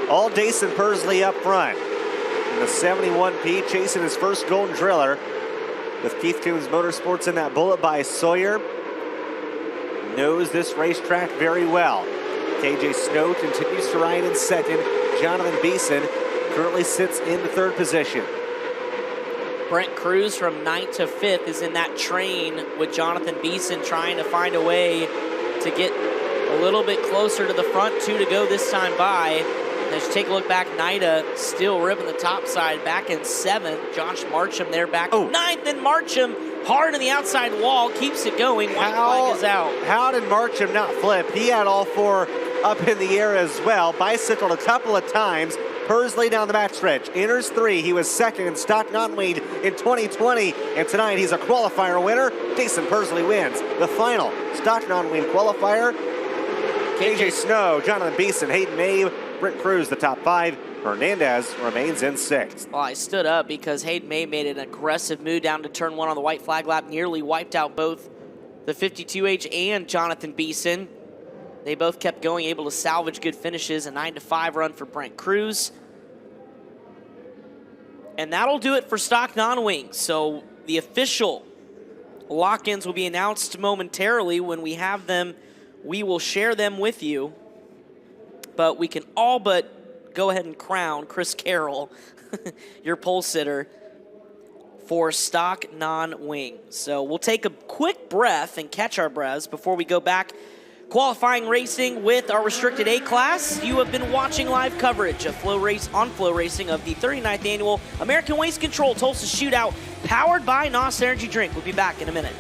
All Jason Persley up front. In the 71P, chasing his first golden driller with Keith Coons Motorsports in that bullet by Sawyer. Knows this racetrack very well. KJ Snow continues to ride in second. Jonathan Beeson currently sits in the 3rd position. Brent Cruz from 9th to 5th is in that train with Jonathan Beeson, trying to find a way to get a little bit closer to the front. 2 to go this time by. As you take a look back, Nida still ripping the top side, back in 7th. Josh Marcham there back in 9th, and Marcham hard on the outside wall, keeps it going. White flag is out. How did Marcham not flip? He had all 4 up in the air as well. Bicycled a couple of times. Persley down the backstretch, enters 3. He was 2nd in stock non-wing in 2020, and tonight he's a qualifier winner. Jason Persley wins the final stock non-wing qualifier. KJ Snow, Jonathan Beeson, Hayden May, Brent Cruz, the top 5. Hernandez remains in 6th. Well, I stood up because Hayden May made an aggressive move down to turn 1 on the white flag lap, nearly wiped out both the 52H and Jonathan Beeson. They both kept going, able to salvage good finishes. A 9-5 run for Brent Cruz. And that'll do it for stock non-wing. So the official lock-ins will be announced momentarily. When we have them, we will share them with you. But we can all but go ahead and crown Chris Carroll, your pole sitter, for stock non-wing. So we'll take a quick breath and catch our breaths before we go back qualifying racing with our restricted A class. You have been watching live coverage of Flow Racing of the 39th annual American Waste Control Tulsa Shootout, powered by NOS Energy Drink. We'll be back in a minute.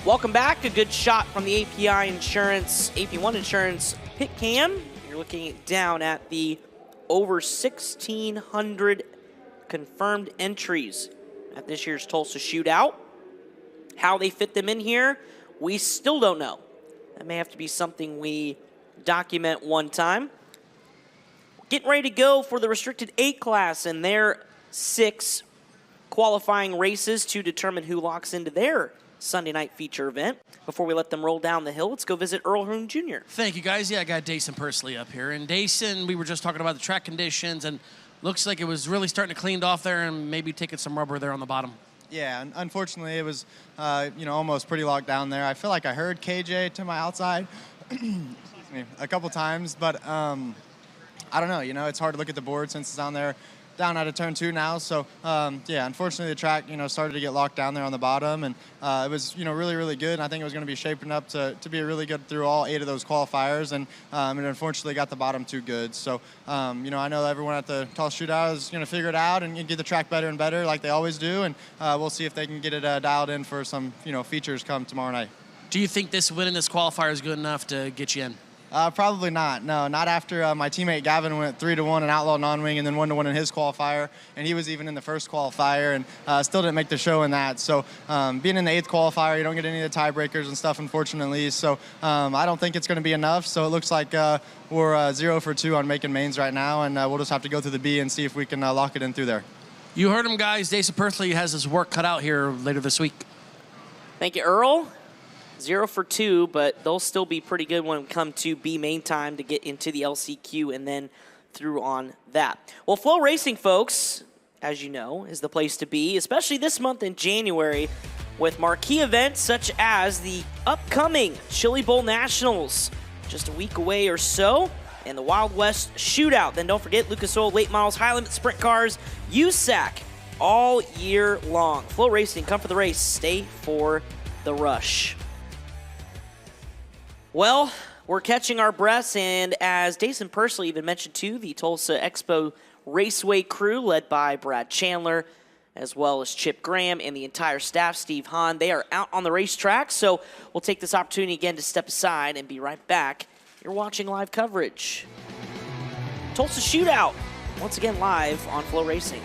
Welcome back. A good shot from the AP1 Insurance pit cam. You're looking down at the over 1,600 confirmed entries at this year's Tulsa Shootout. How they fit them in here, we still don't know. That may have to be something we document one time. Getting ready to go for the restricted 8 class and their 6 qualifying races to determine who locks into their Sunday night feature event. Before we let them roll down the hill, let's go visit Earl Hoon Jr. Thank you, guys. Yeah, I got Dayson Pursley up here. And Dayson, we were just talking about the track conditions, and looks like it was really starting to clean off there and maybe taking some rubber there on the bottom. Yeah, unfortunately, it was, almost pretty locked down there. I feel like I heard KJ to my outside a couple times, but I don't know. It's hard to look at the board since it's down out of turn 2 now. So, unfortunately, the track, started to get locked down there on the bottom, and it was, really, really good. And I think it was going to be shaping up to be really good through all 8 of those qualifiers, and it unfortunately got the bottom 2 good. So, I know everyone at the Tulsa Shootout is going to figure it out and get the track better and better like they always do, and we'll see if they can get it dialed in for some, features come tomorrow night. Do you think this win in this qualifier is good enough to get you in? Probably not. No, not after my teammate Gavin went 3-1 in outlaw non-wing and then 1-1 in his qualifier, and he was even in the first qualifier and still didn't make the show in that. So being in the 8th qualifier, you don't get any of the tiebreakers and stuff, unfortunately. So I don't think it's going to be enough. So it looks like we're 0 for 2 on making mains right now, and we'll just have to go through the B and see if we can lock it in through there. You heard him, guys. Dayson Pursley has his work cut out here later this week. Thank you, Earl. 0 for 2, but they'll still be pretty good when it comes to B main time to get into the LCQ and then through on that. Well, Flow Racing, folks, as you know, is the place to be, especially this month in January with marquee events such as the upcoming Chili Bowl Nationals, just a week away or so, and the Wild West Shootout. Then don't forget Lucas Oil Late Models, High Limit Sprint Cars, USAC all year long. Flow Racing, come for the race, stay for the rush. Well, we're catching our breaths, and as Dayson Pursley even mentioned too, the Tulsa Expo Raceway crew led by Brad Chandler, as well as Chip Graham and the entire staff, Steve Hahn, they are out on the racetrack, so we'll take this opportunity again to step aside and be right back. You're watching live coverage. Tulsa Shootout, once again live on Flow Racing.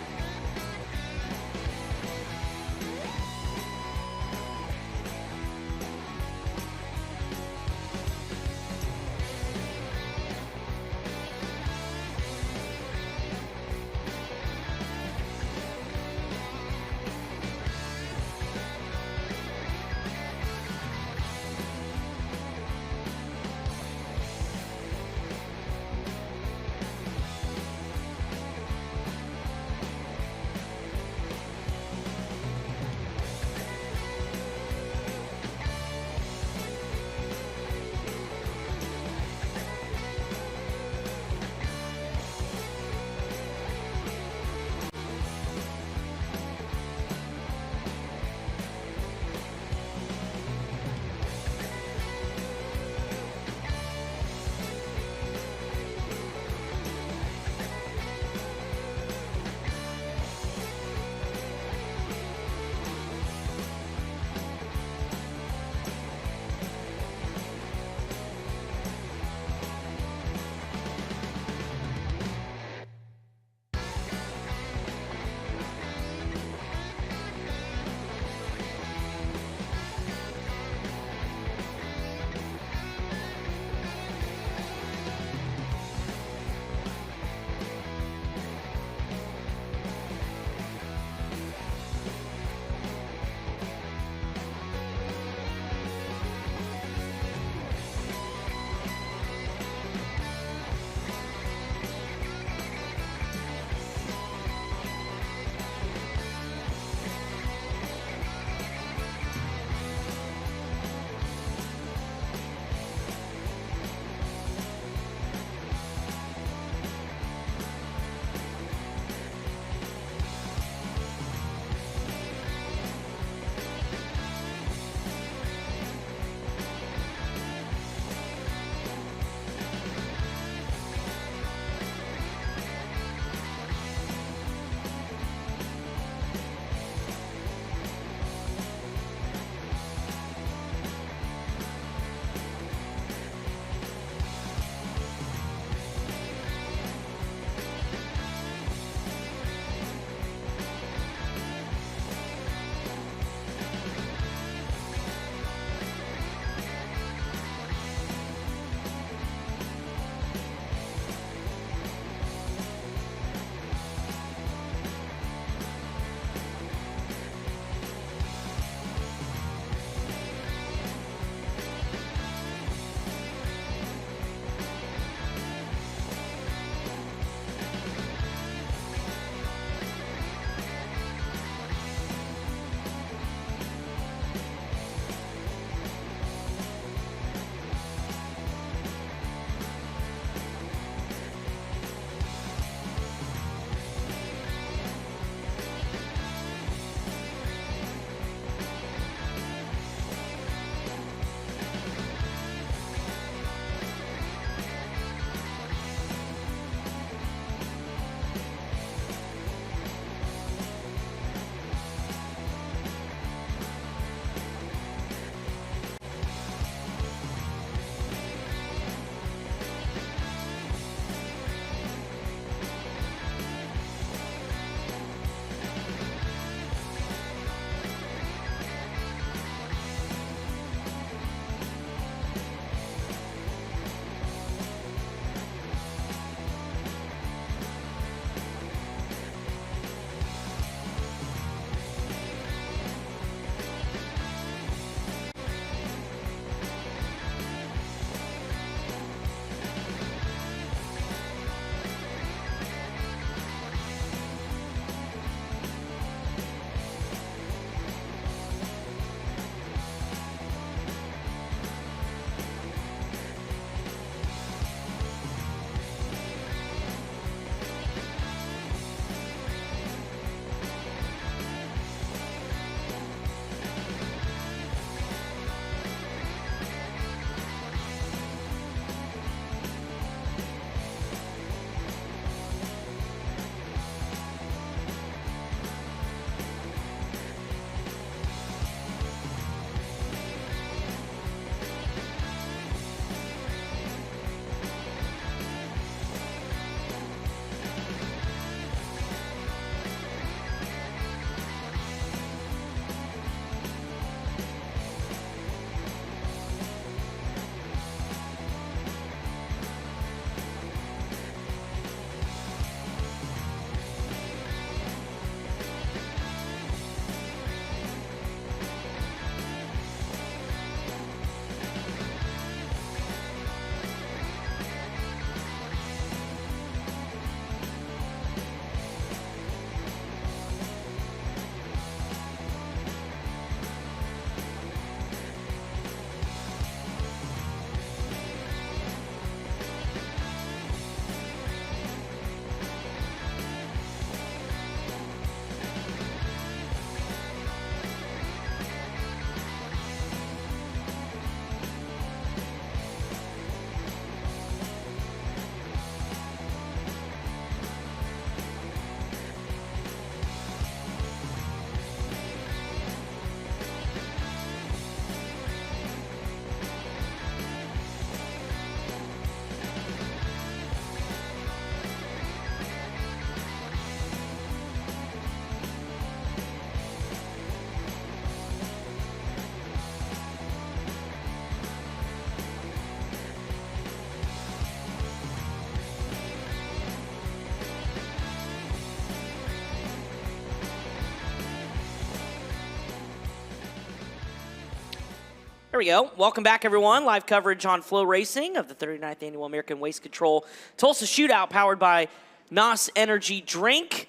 we go. Welcome back, everyone. Live coverage on Flow Racing of the 39th Annual American Waste Control Tulsa Shootout, powered by NOS Energy Drink.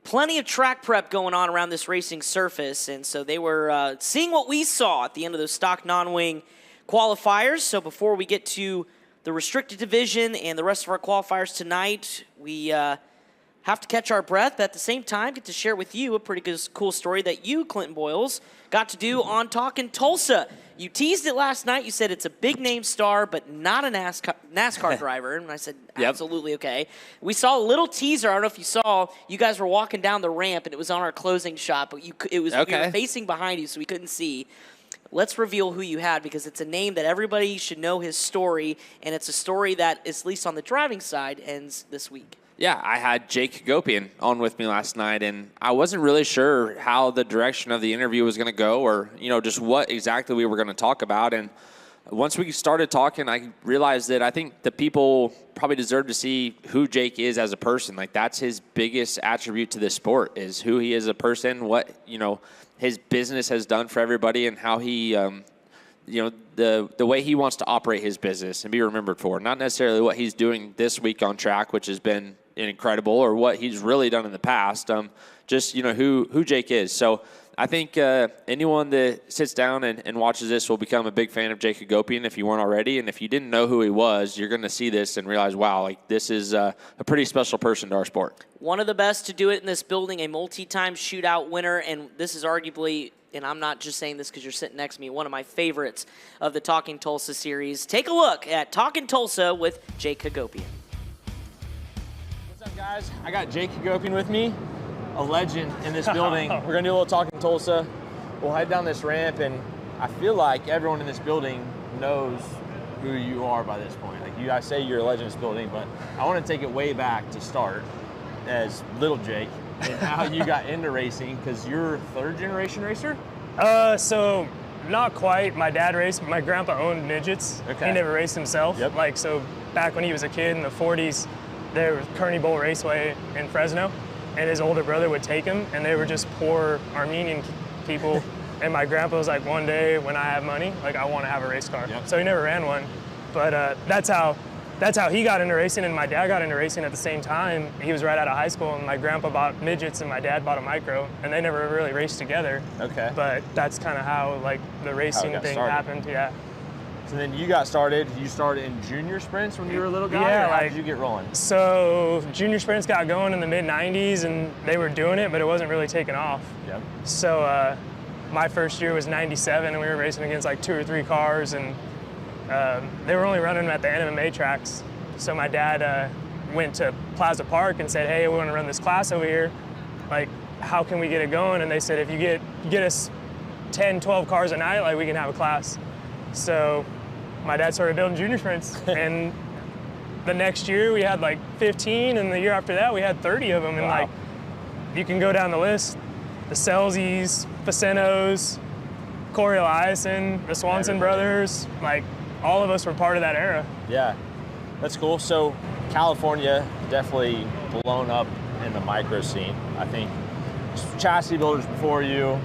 Plenty of track prep going on around this racing surface, and so they were seeing what we saw at the end of those stock non-wing qualifiers. So before we get to the restricted division and the rest of our qualifiers tonight, we have to catch our breath, but at the same time get to share with you a pretty good, cool story that you, Clinton Boyles, got to do on Talkin' Tulsa. You teased it last night. You said it's a big-name star, but not a NASCAR driver. And I said, absolutely okay. We saw a little teaser. I don't know if you saw. You guys were walking down the ramp, and it was on our closing shot, but we were facing behind you, so we couldn't see. Let's reveal who you had, because it's a name that everybody should know his story, and it's a story that, at least on the driving side, ends this week. Yeah, I had Jake Hagopian on with me last night, and I wasn't really sure how the direction of the interview was going to go, or just what exactly we were going to talk about. And once we started talking, I realized that I think the people probably deserve to see who Jake is as a person. Like, that's his biggest attribute to this sport, is who he is as a person, what his business has done for everybody, and how he the way he wants to operate his business and be remembered for. Not necessarily what he's doing this week on track, which has been incredible, or what he's really done in the past. Just who Jake is. So I think anyone that sits down and watches this will become a big fan of Jake Hagopian if you weren't already. And if you didn't know who he was, you're going to see this and realize, wow, like, this is a pretty special person to our sport. One of the best to do it in this building, a multi-time shootout winner, and this is arguably, and I'm not just saying this because you're sitting next to me, one of my favorites of the Talking Tulsa series. Take a look at Talking Tulsa with Jake Hagopian. What's up, guys? I got Jake Hagopian with me, a legend in this building. We're going to do a little Talking Tulsa. We'll head down this ramp, and I feel like everyone in this building knows who you are by this point. Like, I say you're a legend in this building, but I want to take it way back to start as little Jake and how you got into racing, because you're a third-generation racer? So not quite. My dad raced, but my grandpa owned midgets. Okay. He never raced himself. Yep. Like, so back when he was a kid in the 40s, there was Kearney Bowl Raceway in Fresno, and his older brother would take him, and they were just poor Armenian people. And my grandpa was like, one day when I have money, like, I want to have a race car. Yep. So he never ran one. But that's how he got into racing, and my dad got into racing at the same time. He was right out of high school, and my grandpa bought midgets, and my dad bought a micro, and they never really raced together. Okay. But that's kind of how, like, the racing thing happened, yeah. So then you got started. You started in junior sprints when you were a little guy? Yeah, or how did you get rolling? So junior sprints got going in the mid-90s, and they were doing it, but it wasn't really taking off. Yep. So my first year was 97, and we were racing against like 2 or 3 cars, and they were only running them at the NMMA tracks. So my dad went to Plaza Park and said, hey, we want to run this class over here. Like, how can we get it going? And they said, if you get us 10, 12 cars a night, like, we can have a class. So my dad started building junior sprints, and the next year we had like 15, and the year after that we had 30 of them. And like, you can go down the list: the Selzies, Facenos, Corey Eliason, the Swanson brothers. Like, all of us were part of that era. Yeah, that's cool. So California definitely blown up in the micro scene. I think chassis builders before you.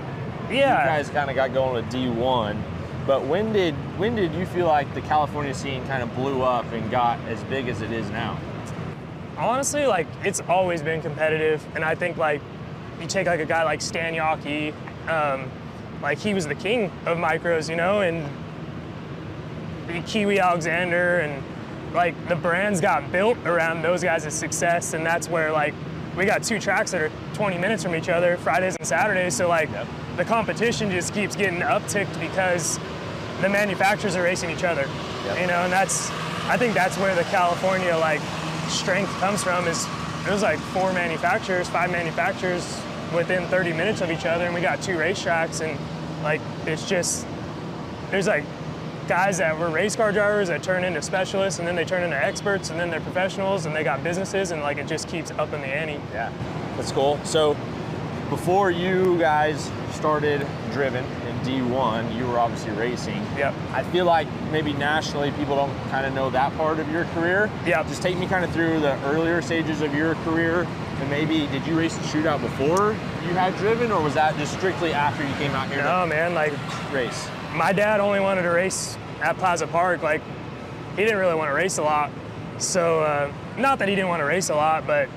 Yeah. You guys kind of got going with D1. But when did you feel like the California scene kind of blew up and got as big as it is now? Honestly, like, it's always been competitive, and I think, like, you take like a guy like Stan Yockey, like, he was the king of micros, and Kiwi Alexander, and like, the brands got built around those guys' success, and that's where, like, we got 2 tracks that are 20 minutes from each other, Fridays and Saturdays, so like, the competition just keeps getting upticked because the manufacturers are racing each other, and I think that's where the California, like, strength comes from. Is it was like 4 manufacturers, 5 manufacturers within 30 minutes of each other, and we got 2 racetracks, and like, it's just, there's like guys that were race car drivers that turn into specialists, and then they turn into experts, and then they're professionals, and they got businesses, and like, it just keeps upping the ante. Yeah, that's cool. So before you guys started Driven in D1, you were obviously racing. Yep. I feel like maybe nationally people don't kind of know that part of your career. Yeah. Just take me kind of through the earlier stages of your career, and maybe did you race the shootout before you had Driven, or was that just strictly after you came out here? No, man, like, race. my dad only wanted to race at Plaza Park. Like, he didn't really want to race a lot. So, not that he didn't want to race a lot, but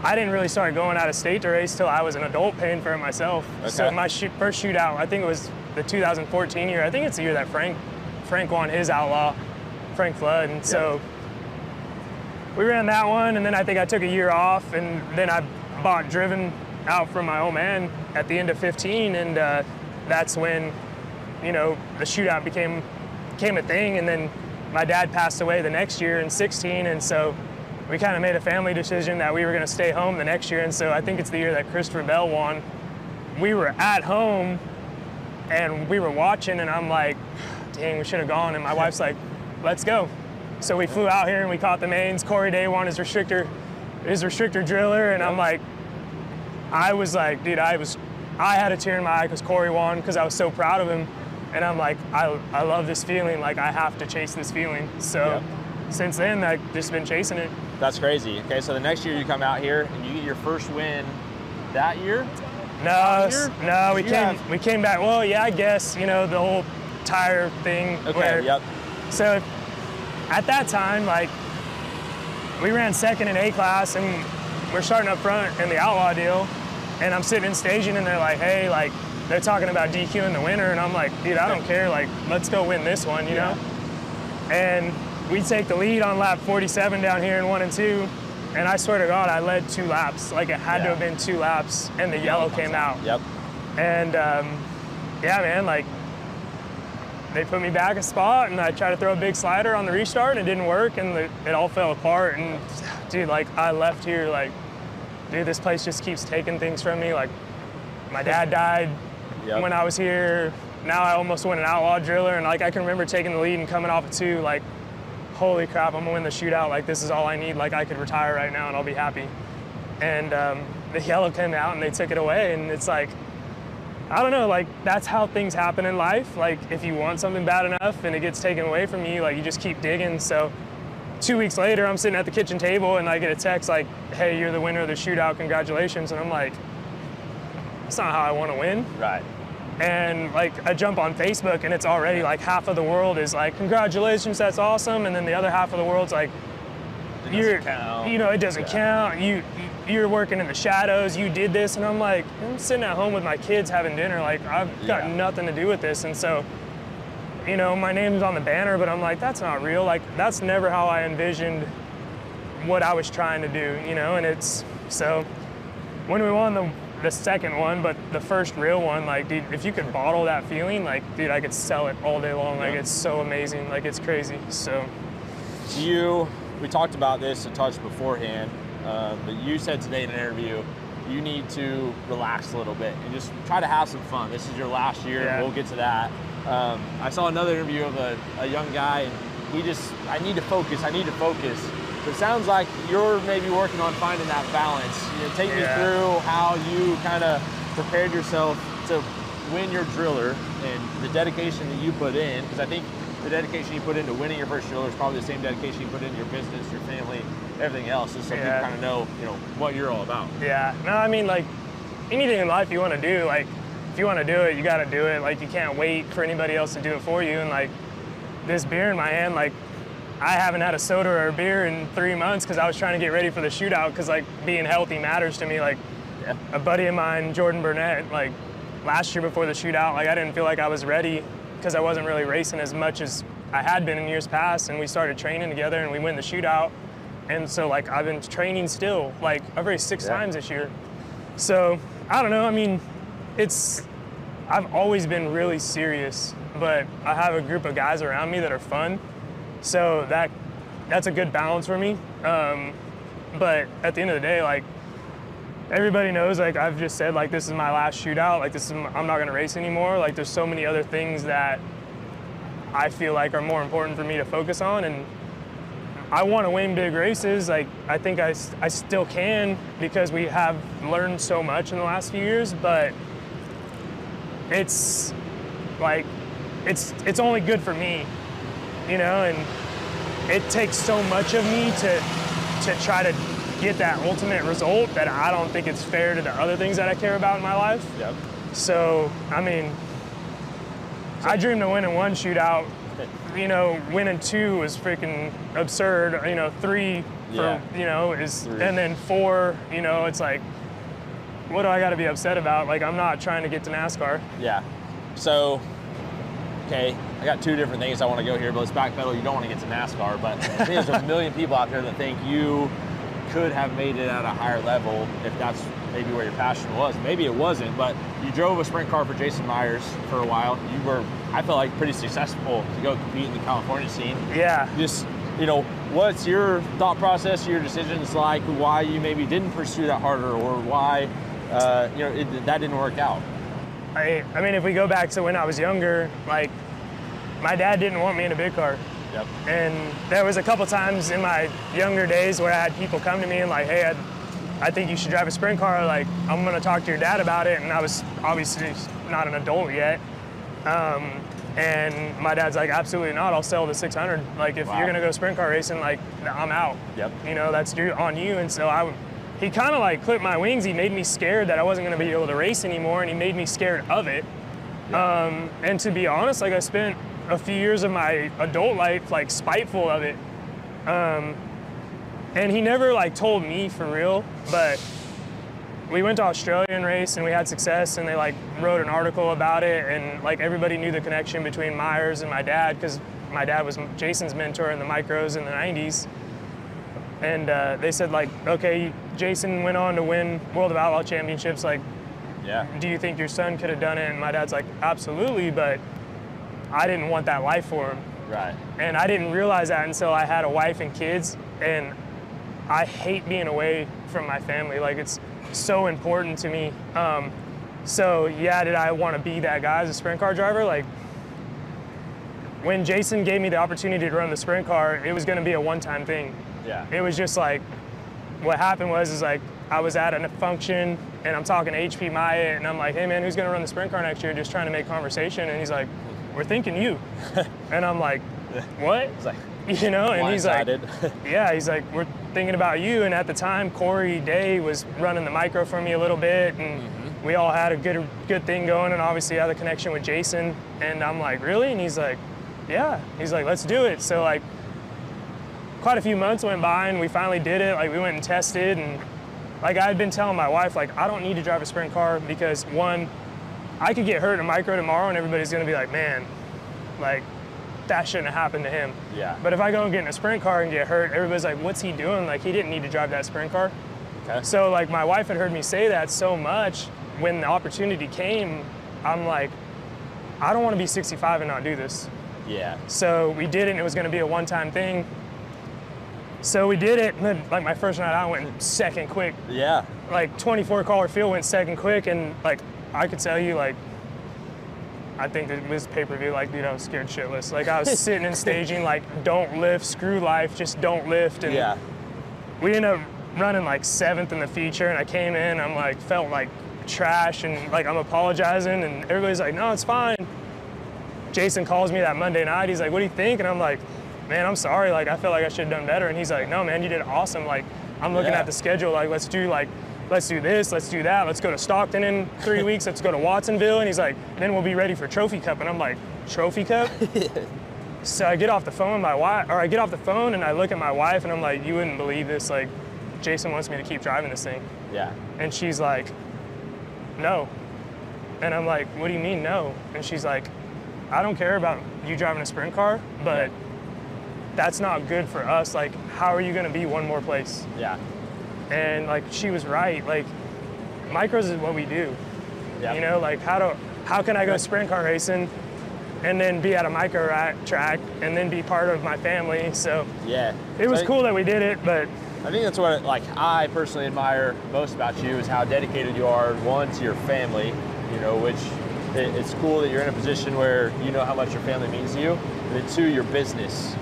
I didn't really start going out of state to race till I was an adult paying for it myself. Okay. So my first shootout, I think it was the 2014 year. I think it's the year that Frank won his outlaw, Frank Flood. And so we ran that one, and then I think I took a year off, and then I bought driven out from my old man at the end of 15, and that's when, you know, the shootout became a thing. And then my dad passed away the next year in 16, and so we kind of made a family decision that we were going to stay home the next year. And so I think it's the year that Christopher Bell won. We were at home and we were watching, and I'm like, dang, we should have gone. And my wife's like, let's go. So we flew out here and we caught the mains. Corey Day won his restrictor driller, and I'm like, I was like, dude, I had a tear in my eye because Corey won, because I was so proud of him. And I'm like, I love this feeling. Like, I have to chase this feeling. So since then, I've just been chasing it. That's crazy. Okay, so the next year you come out here and you get your first win that year? No, we came back. Well, yeah, I guess, you know, the whole tire thing. Okay, So at that time, like, we ran second in A class, and we're starting up front in the outlaw deal, and I'm sitting in staging, and they're like, hey, like, they're talking about DQing the winner, and I'm like, dude, I don't care. Like, let's go win this one, you know? And we take the lead on lap 47 down here in 1 and 2, and I swear to God, I led 2 laps. Like, it had to have been 2 laps, and the yellow came out. And yeah, man, like, they put me back a spot, and I tried to throw a big slider on the restart, and it didn't work, and it all fell apart. And dude, like, I left here like, dude, this place just keeps taking things from me. Like, my dad died when I was here. Now I almost won an outlaw driller, and like, I can remember taking the lead and coming off of 2, like, holy crap, I'm gonna win the shootout. Like, this is all I need. Like, I could retire right now and I'll be happy. And the yellow came out and they took it away, and it's like, I don't know, like, that's how things happen in life. Like, if you want something bad enough and it gets taken away from you, like, you just keep digging. So 2 weeks later, I'm sitting at the kitchen table and I get a text like, hey, you're the winner of the shootout, congratulations. And I'm like, that's not how I want to win. Right. And like, I jump on Facebook and it's already like half of the world is like, congratulations, that's awesome. And then the other half of the world's like, it doesn't count. You're working in the shadows, you did this. And I'm like, I'm sitting at home with my kids having dinner. Like, I've got nothing to do with this. And so, you know, my name's on the banner, but I'm like, that's not real. Like, that's never how I envisioned what I was trying to do, you know? And it's, so when we won the second one, but the first real one, like, dude, if you could bottle that feeling, like, dude, I could sell it all day long. Like, it's so amazing. Like, it's crazy. So we talked about this a touch beforehand, but you said today in an interview, you need to relax a little bit and just try to have some fun. This is your last year, and we'll get to that. I saw another interview of a young guy, and I need to focus. It sounds like you're maybe working on finding that balance. You know, take me through how you kind of prepared yourself to win your driller and the dedication that you put in, because I think the dedication you put into winning your first driller is probably the same dedication you put into your business, your family, everything else, just so people kind of know, you know, what you're all about. Yeah, no, I mean, like, anything in life you want to do, like, if you want to do it, you got to do it. Like, you can't wait for anybody else to do it for you. And like, this beer in my hand, like, I haven't had a soda or a beer in 3 months because I was trying to get ready for the shootout, because like, being healthy matters to me. Like, a buddy of mine, Jordan Burnett, like, last year before the shootout, like, I didn't feel like I was ready because I wasn't really racing as much as I had been in years past, and we started training together and we win the shootout. And so like, I've been training still. Like, I've raced 6 times this year. So I don't know, I mean, I've always been really serious, but I have a group of guys around me that are fun. So that's a good balance for me. But at the end of the day, like, everybody knows, like, I've just said, like, this is my last shootout. Like, I'm not gonna race anymore. Like, there's so many other things that I feel like are more important for me to focus on. And I wanna win big races. Like, I think I still can, because we have learned so much in the last few years, but it's like, it's only good for me, you know? And it takes so much of me to try to get that ultimate result that I don't think it's fair to the other things that I care about in my life. So, I mean, I dreamed of winning 1 shootout. You know, winning 2 was freaking absurd. You know, 3 for, you know, and then 4, you know, it's like, what do I got to be upset about? Like, I'm not trying to get to NASCAR. Yeah. So, okay, I got 2 different things I want to go here, but let's backpedal. You don't want to get to NASCAR, but I think there's a million people out there that think you could have made it at a higher level if that's maybe where your passion was. Maybe it wasn't, but you drove a sprint car for Jason Myers for a while. You were, I felt like, pretty successful to go compete in the California scene. Yeah. Just, you know, what's your thought process, your decisions like, why you maybe didn't pursue that harder, or why, you know, that didn't work out? I mean, if we go back to when I was younger, like, my dad didn't want me in a big car. Yep. And there was a couple times in my younger days where I had people come to me and like, hey, I think you should drive a sprint car. Like, I'm gonna talk to your dad about it. And I was obviously not an adult yet. And my dad's like, absolutely not, I'll sell the 600. Like, if you're gonna go sprint car racing, like, I'm out. Yep. You know, that's on you. And so he kind of like clipped my wings. He made me scared that I wasn't gonna be able to race anymore, and he made me scared of it. And to be honest, like, I spent a few years of my adult life like spiteful of it. And he never like told me for real, but we went to Australia and raced and we had success, and they like wrote an article about it, and like everybody knew the connection between Myers and my dad, because my dad was Jason's mentor in the micros in the 90s. And they said like, okay, Jason went on to win World of Outlaw Championships, like, do you think your son could have done it? And my dad's like, absolutely, but I didn't want that life for him. Right. And I didn't realize that until I had a wife and kids, and I hate being away from my family. Like, it's so important to me. So yeah, did I want to be that guy as a sprint car driver? Like, when Jason gave me the opportunity to run the sprint car, it was going to be a one-time thing. Yeah. It was just like, what happened was like, I was at a function and I'm talking to HP Myatt, and I'm like, hey man, who's going to run the sprint car next year? Just trying to make conversation. And he's like, we're thinking you. And I'm like, what? It's like, you know, and he's like, blindsided. yeah, he's like, we're thinking about you. And at the time, Corey Day was running the micro for me a little bit, and we all had a good thing going, and obviously had a connection with Jason. And I'm like, really? And he's like, yeah. He's like, let's do it. So like, quite a few months went by, and we finally did it. Like, we went and tested, and like, I had been telling my wife, like, I don't need to drive a sprint car because, one, I could get hurt in a micro tomorrow and everybody's gonna be like, man, like, that shouldn't have happened to him. Yeah. But if I go and get in a sprint car and get hurt, everybody's like, what's he doing? Like, he didn't need to drive that sprint car. Okay. So like, my wife had heard me say that so much. When the opportunity came, I'm like, I don't wanna be 65 and not do this. Yeah. So we did it, and it was gonna be a one-time thing. So we did it, and then like my first night out went second quick. Yeah. Like 24 caller field went second quick, and like, I could tell you, like, I think that this pay-per-view, like, dude, I was scared shitless. Like, I was sitting and staging, like, don't lift, screw life, just don't lift. And yeah. We ended up running like 7th in the feature, and I came in, I'm like, felt like trash, and like, I'm apologizing, and everybody's like, no, it's fine. Jason calls me that Monday night, he's like, what do you think? And I'm like, man, I'm sorry, like, I feel like I should have done better. And he's like, no, man, you did awesome. Like, I'm looking at the schedule, like, let's do this, let's do that, let's go to Stockton in 3 weeks, let's go to Watsonville. And he's like, then we'll be ready for Trophy Cup. And I'm like, Trophy Cup? So I get off the phone with my wife, or I get off the phone and I look at my wife and I'm like, you wouldn't believe this, like, Jason wants me to keep driving this thing. Yeah. And she's like, no. And I'm like, what do you mean no? And she's like, I don't care about you driving a sprint car, but that's not good for us. Like, how are you gonna be one more place? Yeah. And like, she was right. Like, micros is what we do. Yeah. You know, like, how can I go sprint car racing and then be at a micro track and then be part of my family? So yeah, it was cool that we did it, but I think that's what, like, I personally admire most about you is how dedicated you are, one, to your family, you know, which it's cool that you're in a position where you know how much your family means to you, and then two, your business.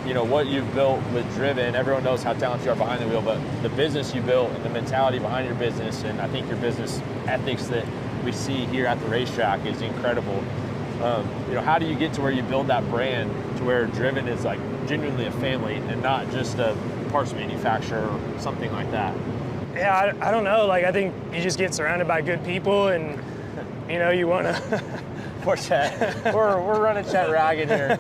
You know, what you've built with Driven, everyone knows how talented you are behind the wheel, but the business you built and the mentality behind your business, and I think your business ethics that we see here at the racetrack is incredible. You know, how do you get to where you build that brand to where Driven is like genuinely a family and not just a parts manufacturer or something like that? Yeah, I don't know. Like, I think you just get surrounded by good people, and you know, you want to Poor Chet. We're running Chet ragged here.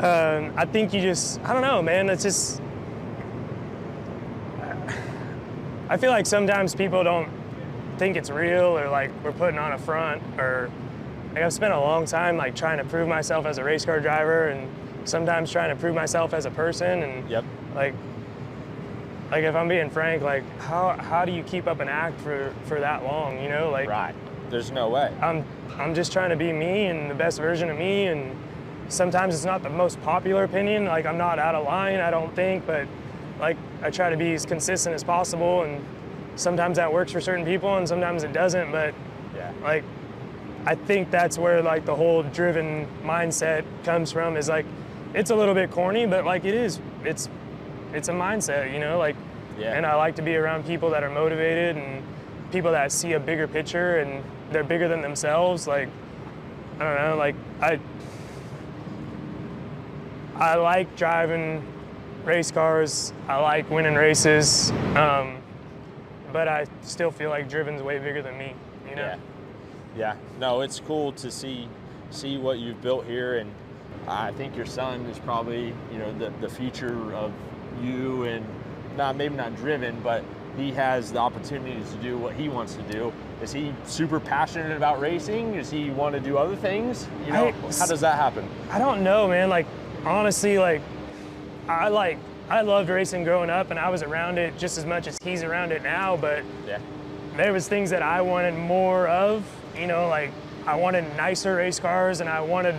I think I don't know, man. It's just, I feel like sometimes people don't think it's real, or like we're putting on a front, or like I've spent a long time like trying to prove myself as a race car driver, and sometimes trying to prove myself as a person. And like if I'm being frank, like how do you keep up an act for that long, you know? Like, right. There's no way. I'm just trying to be me and the best version of me, and sometimes it's not the most popular opinion. Like, I'm not out of line, I don't think, but like I try to be as consistent as possible, and sometimes that works for certain people and sometimes it doesn't. But like I think that's where like the whole driven mindset comes from, is like it's a little bit corny, but like it's a mindset, you know, like and I like to be around people that are motivated and people that see a bigger picture and they're bigger than themselves. Like, I don't know, like I like driving race cars, I like winning races, but I still feel like driven's way bigger than me, you know? Yeah. No, it's cool to see what you've built here, and I think your son is probably, you know, the future of you, and maybe not driven, but he has the opportunities to do what he wants to do. Is he super passionate about racing? Does he want to do other things? You know, how does that happen? I don't know, man. Like, honestly, I loved racing growing up, and I was around it just as much as he's around it now, but there was things that I wanted more of, you know, like I wanted nicer race cars, and I wanted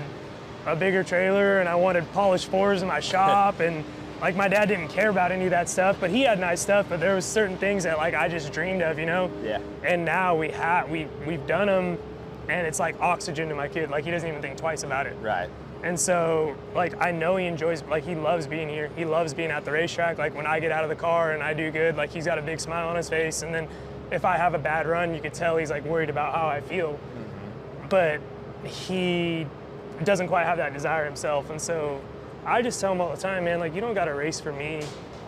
a bigger trailer, and I wanted polished fours in my shop, and like my dad didn't care about any of that stuff, but he had nice stuff, but there was certain things that like I just dreamed of, you know? Yeah. And now we've done them, and it's like oxygen to my kid. Like, he doesn't even think twice about it. Right. And so, like, I know he enjoys, like, he loves being here. He loves being at the racetrack. Like, when I get out of the car and I do good, like, he's got a big smile on his face. And then if I have a bad run, you could tell he's, like, worried about how I feel. Mm-hmm. But he doesn't quite have that desire himself. And so I just tell him all the time, man, like, you don't got to race for me,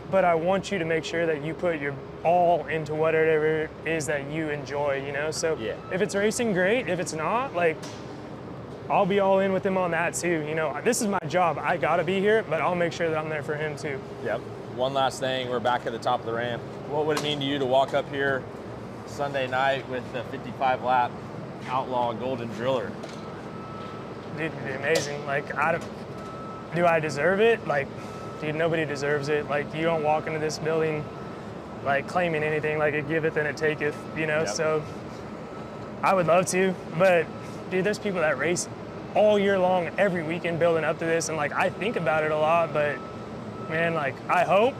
but I want you to make sure that you put your all into whatever it is that you enjoy, you know? So if it's racing, great. If it's not, like, I'll be all in with him on that too. You know, this is my job. I gotta be here, but I'll make sure that I'm there for him too. Yep. One last thing, we're back at the top of the ramp. What would it mean to you to walk up here Sunday night with the 55-lap Outlaw Golden Driller? Dude, it'd be amazing. Like, do I deserve it? Like, dude, nobody deserves it. Like, you don't walk into this building like claiming anything, like it giveth and it taketh, you know? So I would love to, but dude, there's people that race all year long, every weekend building up to this, and like I think about it a lot, but man, like I hope,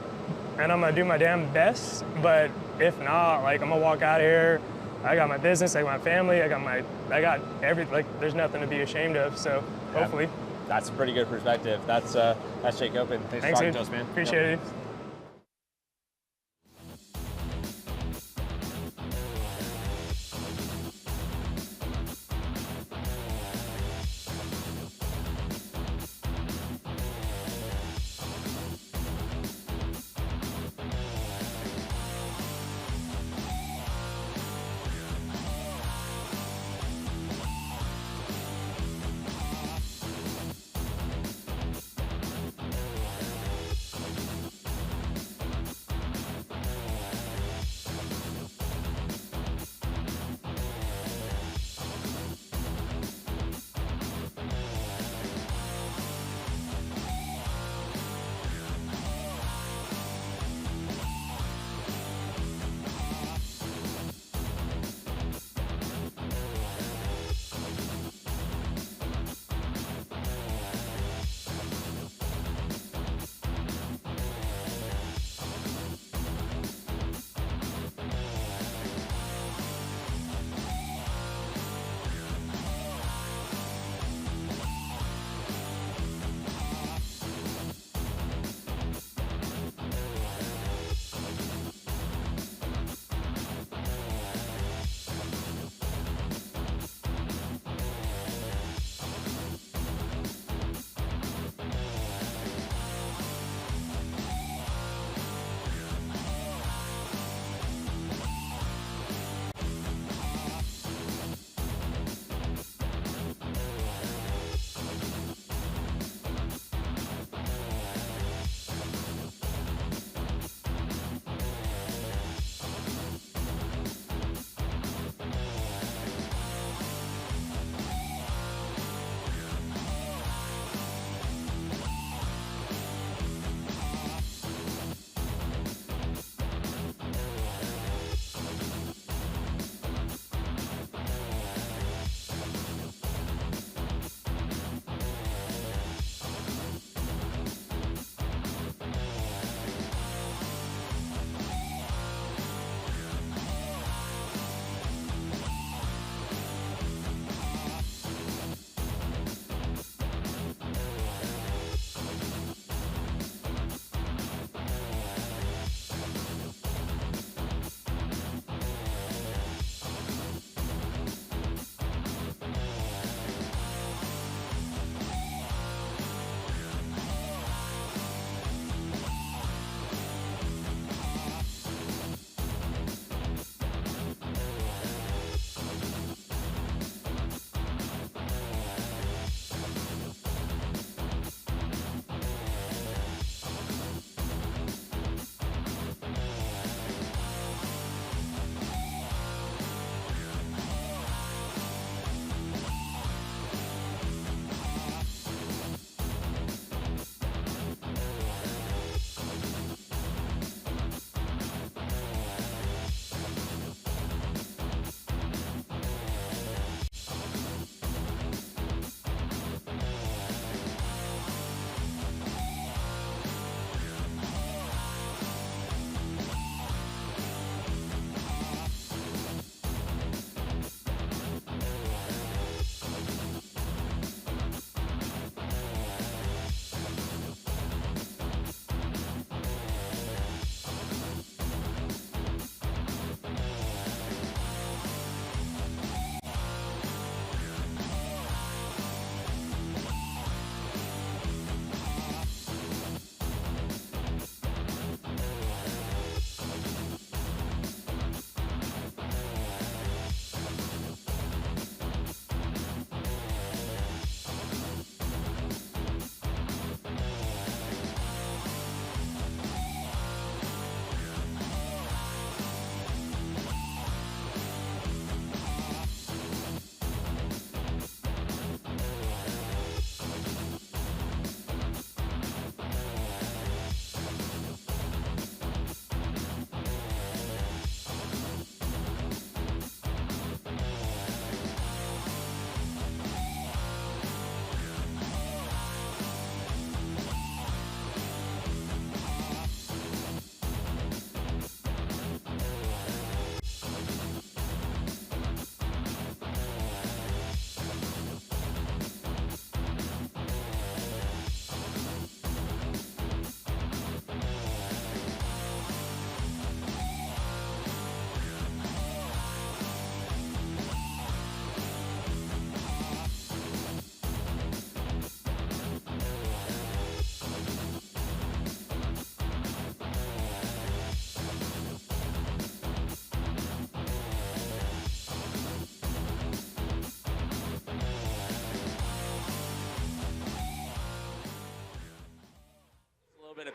and I'm gonna do my damn best, but if not, like I'm gonna walk out of here, I got my business, I got my family, I got everything, like there's nothing to be ashamed of, so hopefully. That's a pretty good perspective. That's Jake Open. Thanks for talking to us, man. Appreciate it.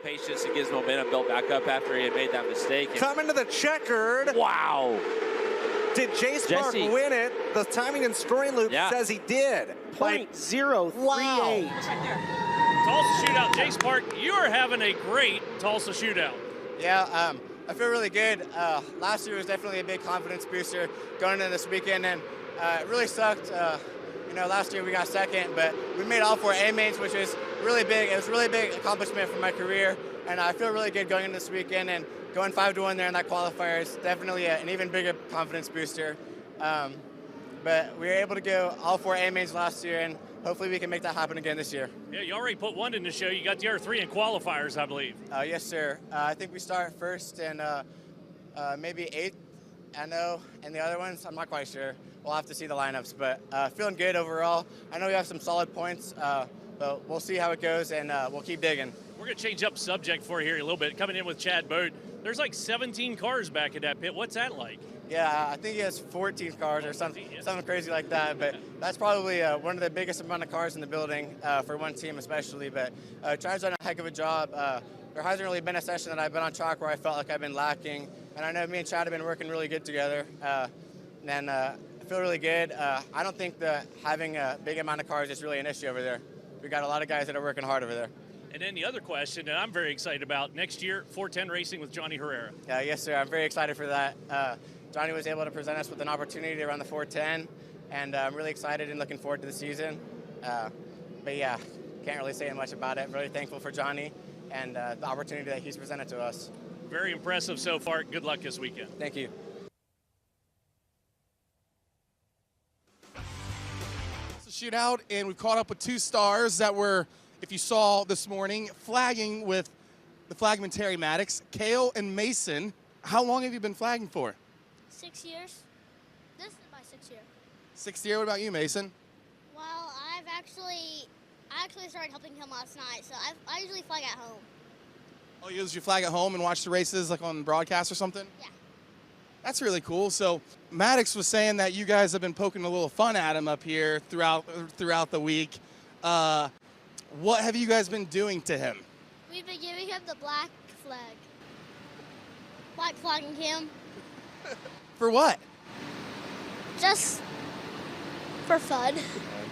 that patience to get his momentum built back up after he had made that mistake. And coming to the checkered. wow. Did Jace Park Jesse. win it? The timing and scoring loop says he did. .038. Wow. Tulsa Shootout. Jace Park, you are having a great Tulsa Shootout. Yeah, I feel really good. Last year was definitely a big confidence booster going into this weekend, and it really sucked. Last year we got second, but we made all 4 A mains, which is really big. It was a really big accomplishment for my career, and I feel really good going into this weekend, and going 5-1 there in that qualifier is definitely an even bigger confidence booster. But we were able to go all 4 A mains last year, and hopefully we can make that happen again this year. Yeah, you already put one in the show. You got the other 3 in qualifiers, I believe. Yes, sir. I think we start first and maybe 8th, I know, and the other ones, I'm not quite sure. We'll have to see the lineups, but feeling good overall. I know we have some solid points, but we'll see how it goes, and we'll keep digging. We're going to change up subject for you here a little bit. Coming in with Chad Bode. There's like 17 cars back at that pit. What's that like? Yeah, I think he has 14 cars or something crazy like that, but that's probably one of the biggest amount of cars in the building for one team especially, but Chad's done a heck of a job. There hasn't really been a session that I've been on track where I felt like I've been lacking, and I know me and Chad have been working really good together, and I feel really good. I don't think that having a big amount of cars is really an issue over there. We got a lot of guys that are working hard over there. And then the other question that I'm very excited about, next year, 410 Racing with Johnny Herrera. Yes, sir. I'm very excited for that. Johnny was able to present us with an opportunity to run the 410, and I'm really excited and looking forward to the season. But yeah, can't really say much about it. Really thankful for Johnny and the opportunity that he's presented to us. Very impressive so far. Good luck this weekend. Thank you. Shootout, and we caught up with 2 stars that were, if you saw this morning, flagging with the flagman Terry Maddox, Kale and Mason. How long have you been flagging for? 6 years. This is my 6th year. 6th year. What about you, Mason? Well, I actually started helping him last night, so I usually flag at home. Oh, you usually flag at home and watch the races like on broadcast or something? Yeah. That's really cool. So Maddox was saying that you guys have been poking a little fun at him up here throughout the week. What have you guys been doing to him? We've been giving him the black flag. Black flagging him. For what? Just for fun.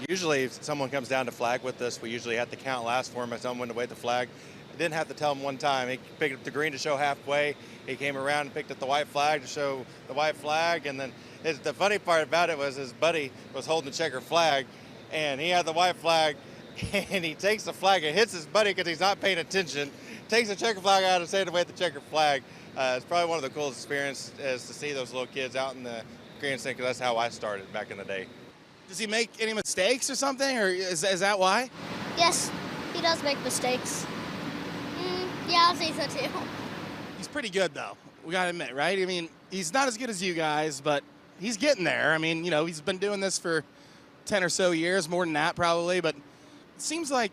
Usually if someone comes down to flag with us, we usually have to count last for him and tell him when to wave the flag. I didn't have to tell him one time. He picked up the green to show halfway. He came around and picked up the white flag to show the white flag. And then the funny part about it was his buddy was holding the checker flag, and he had the white flag, and he takes the flag and hits his buddy because he's not paying attention, takes the checker flag out and saying to wave the checker flag. It's probably one of the coolest experiences is to see those little kids out in the grandstand, because that's how I started back in the day. Does he make any mistakes or something, or is that why? Yes, he does make mistakes. Yeah, I'll say so too. He's pretty good, though. We got to admit, right? I mean, he's not as good as you guys, but he's getting there. I mean, he's been doing this for 10 or so years, more than that probably, but it seems like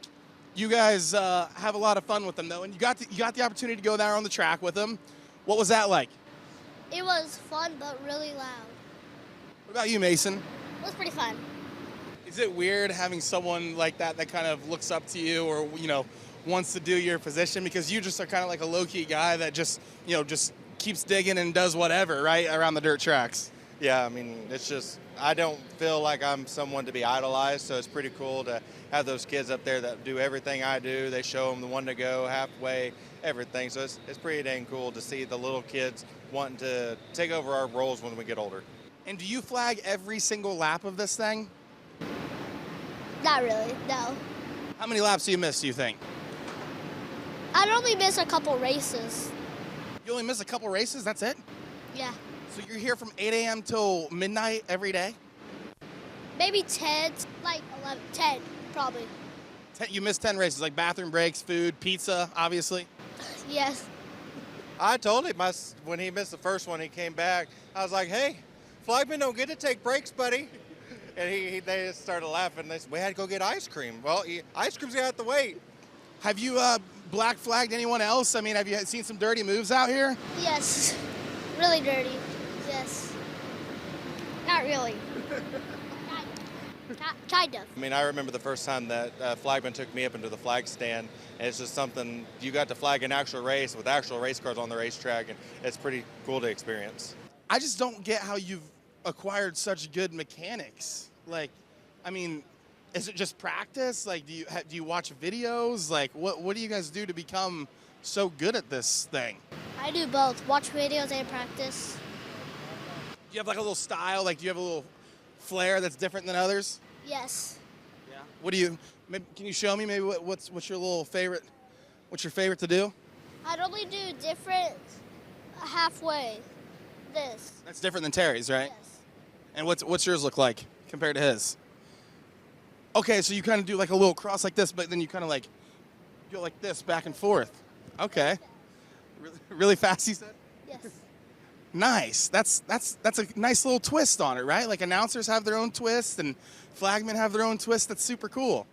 you guys have a lot of fun with him, though, and you got the opportunity to go there on the track with him. What was that like? It was fun, but really loud. What about you, Mason? It was pretty fun. Is it weird having someone like that kind of looks up to you, or, wants to do your position, because you just are kind of like a low-key guy that just keeps digging and does whatever, right, around the dirt tracks? Yeah, I mean, it's just, I don't feel like I'm someone to be idolized, so it's pretty cool to have those kids up there that do everything I do. They show them the one to go, halfway, everything. So it's pretty dang cool to see the little kids wanting to take over our roles when we get older. And do you flag every single lap of this thing? Not really, no. How many laps do you miss, do you think? I'd only miss a couple races. You only miss a couple races, that's it? Yeah. So you're here from 8 a.m. till midnight every day? Maybe 10, like 11, 10, probably. You missed 10 races, like bathroom breaks, food, pizza, obviously? Yes. I told him when he missed the first one, he came back. I was like, hey, flagmen don't get to take breaks, buddy. And they started laughing. They said, we had to go get ice cream. Well, ice cream's got to wait. Have you black flagged anyone else? I mean, have you seen some dirty moves out here? Yes. Really dirty. Yes. Not really. Kind of. I mean, I remember the first time that flagman took me up into the flag stand, and it's just something, you got to flag an actual race with actual race cars on the racetrack, and it's pretty cool to experience. I just don't get how you've acquired such good mechanics. Like, I mean, is it just practice? Like, do you watch videos? Like, what do you guys do to become so good at this thing? I do both. Watch videos and practice. Do you have like a little style? Like, do you have a little flair that's different than others? Yes. Yeah. What do you? Maybe, can you show me maybe what's your little favorite? What's your favorite to do? I'd only do different halfway. This. That's different than Terry's, right? Yes. And what's yours look like compared to his? Okay, so you kind of do like a little cross like this, but then you kind of like go like this back and forth. Okay. Really fast, you said? Yes. Nice. That's a nice little twist on it, right? Like announcers have their own twist and flagmen have their own twist. That's super cool.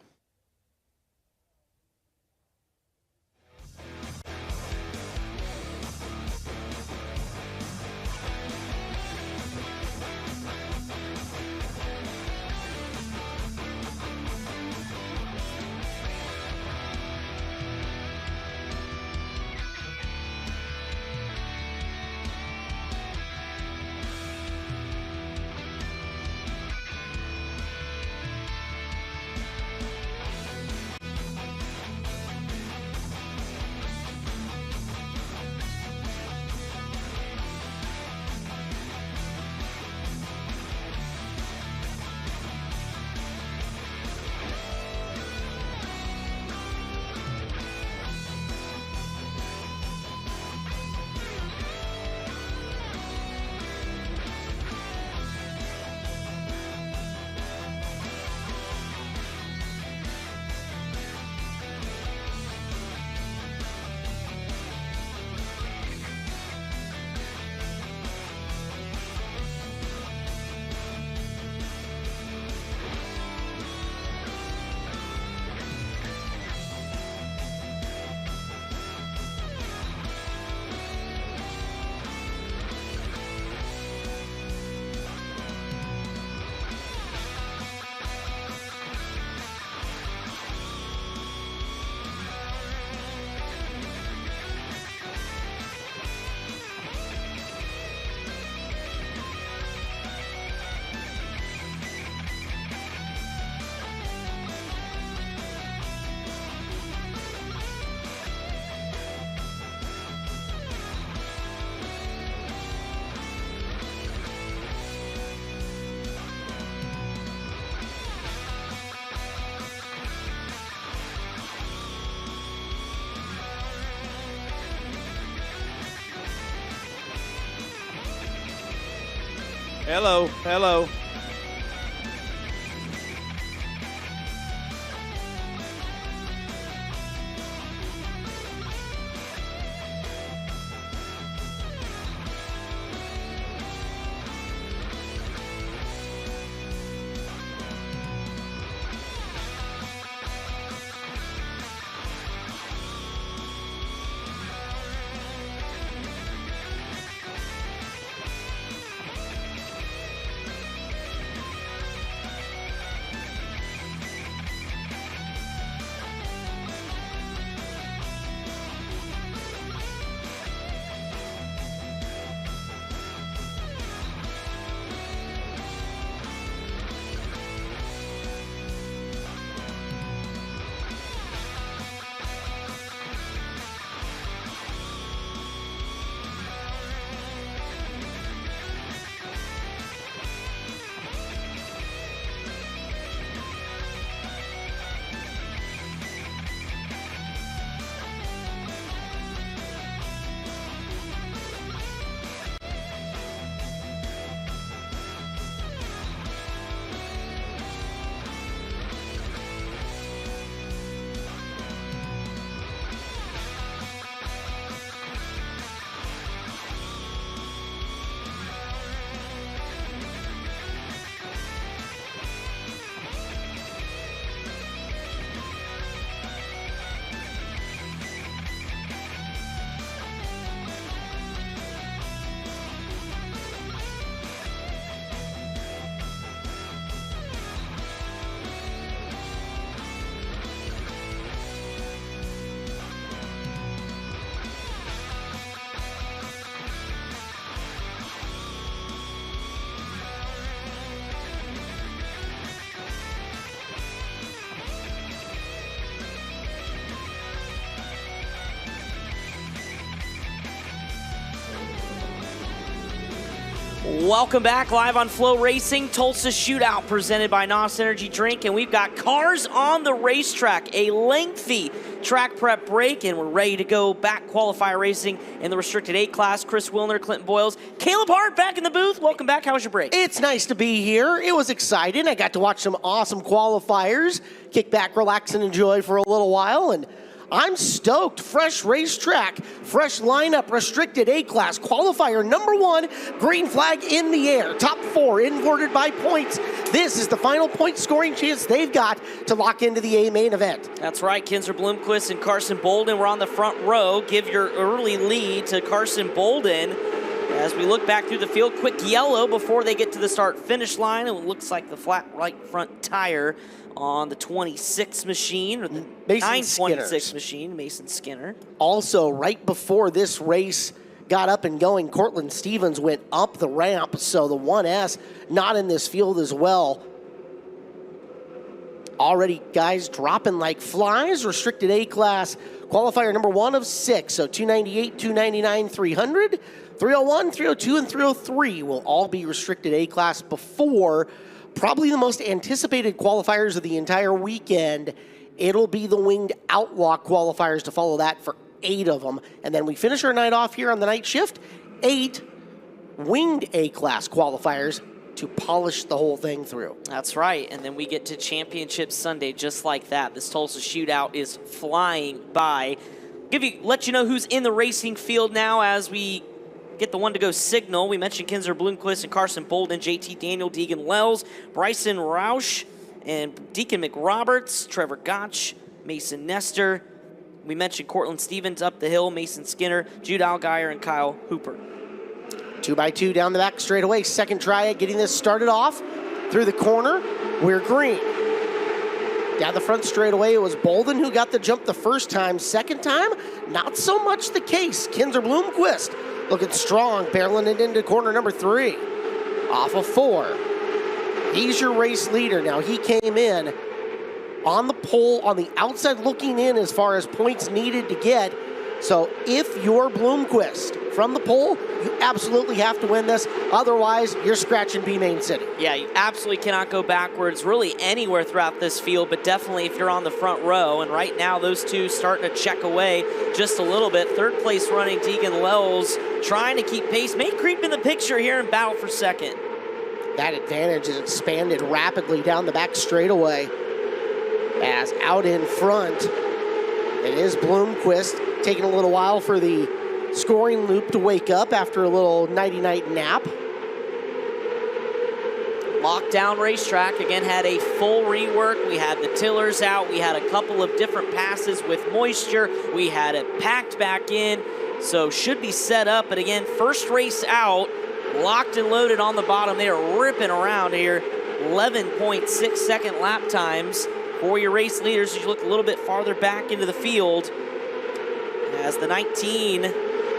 Hello, hello. Welcome back, live on Flow Racing, Tulsa Shootout presented by NOS Energy Drink, and we've got cars on the racetrack, a lengthy track prep break, and we're ready to go back qualifier racing in the restricted 8 class. Chris Wilner, Clinton Boyles, Caleb Hart back in the booth. Welcome back. How was your break? It's nice to be here. It was exciting. I got to watch some awesome qualifiers, kick back, relax, and enjoy for a little while, and I'm stoked. Fresh racetrack, fresh lineup, restricted A-class, qualifier number 1, green flag in the air. Top 4 imported by points. This is the final point scoring chance they've got to lock into the A main event. That's right. Kinzer Bloomquist and Carson Bolden were on the front row. Give your early lead to Carson Bolden. As we look back through the field, quick yellow before they get to the start-finish line. It looks like the flat right front tire on the 26 machine, or the 926 machine, Mason Skinner. Also, right before this race got up and going, Cortland Stevens went up the ramp, so the 1S not in this field as well. Already guys dropping like flies. Restricted A-class qualifier number 1 of 6, so 298, 299, 300, 301, 302, and 303 will all be restricted A-class before probably the most anticipated qualifiers of the entire weekend. It'll be the winged outlaw qualifiers to follow that for 8 of them. And then we finish our night off here on the night shift, 8 winged A-class qualifiers to polish the whole thing through. That's right, and then we get to Championship Sunday just like that. This Tulsa Shootout is flying by. Let you know who's in the racing field now as we get the one-to-go signal. We mentioned Kinzer Bloomquist and Carson Bolden, JT Daniel, Deegan Wells, Bryson Roush, and Deacon McRoberts, Trevor Gotch, Mason Nestor. We mentioned Cortland Stevens up the hill, Mason Skinner, Jude Allgaier, and Kyle Hooper. 2x2 down the back straightaway. Second try at getting this started off. Through the corner, we're green. Down the front straightaway, it was Bolden who got the jump the first time. Second time, not so much the case. Kinzer Bloomquist looking strong, barreling it into corner number 3. Off of 4. He's your race leader. Now, he came in on the pole, on the outside looking in as far as points needed to get. So if you're Bloomquist from the pole, you absolutely have to win this. Otherwise, you're scratching B Main City. Yeah, you absolutely cannot go backwards really anywhere throughout this field, but definitely if you're on the front row. And right now, those two starting to check away just a little bit. Third place running Deegan Wells trying to keep pace. May creep in the picture here and battle for second. That advantage is expanded rapidly down the back straightaway. As out in front, it is Bloomquist. Taking a little while for the scoring loop to wake up after a little nighty-night nap. Lockdown racetrack, again, had a full rework. We had the tillers out. We had a couple of different passes with moisture. We had it packed back in, so should be set up. But again, first race out, locked and loaded on the bottom. They are ripping around here. 11.6 second lap times for your race leaders as you look a little bit farther back into the field. As the 19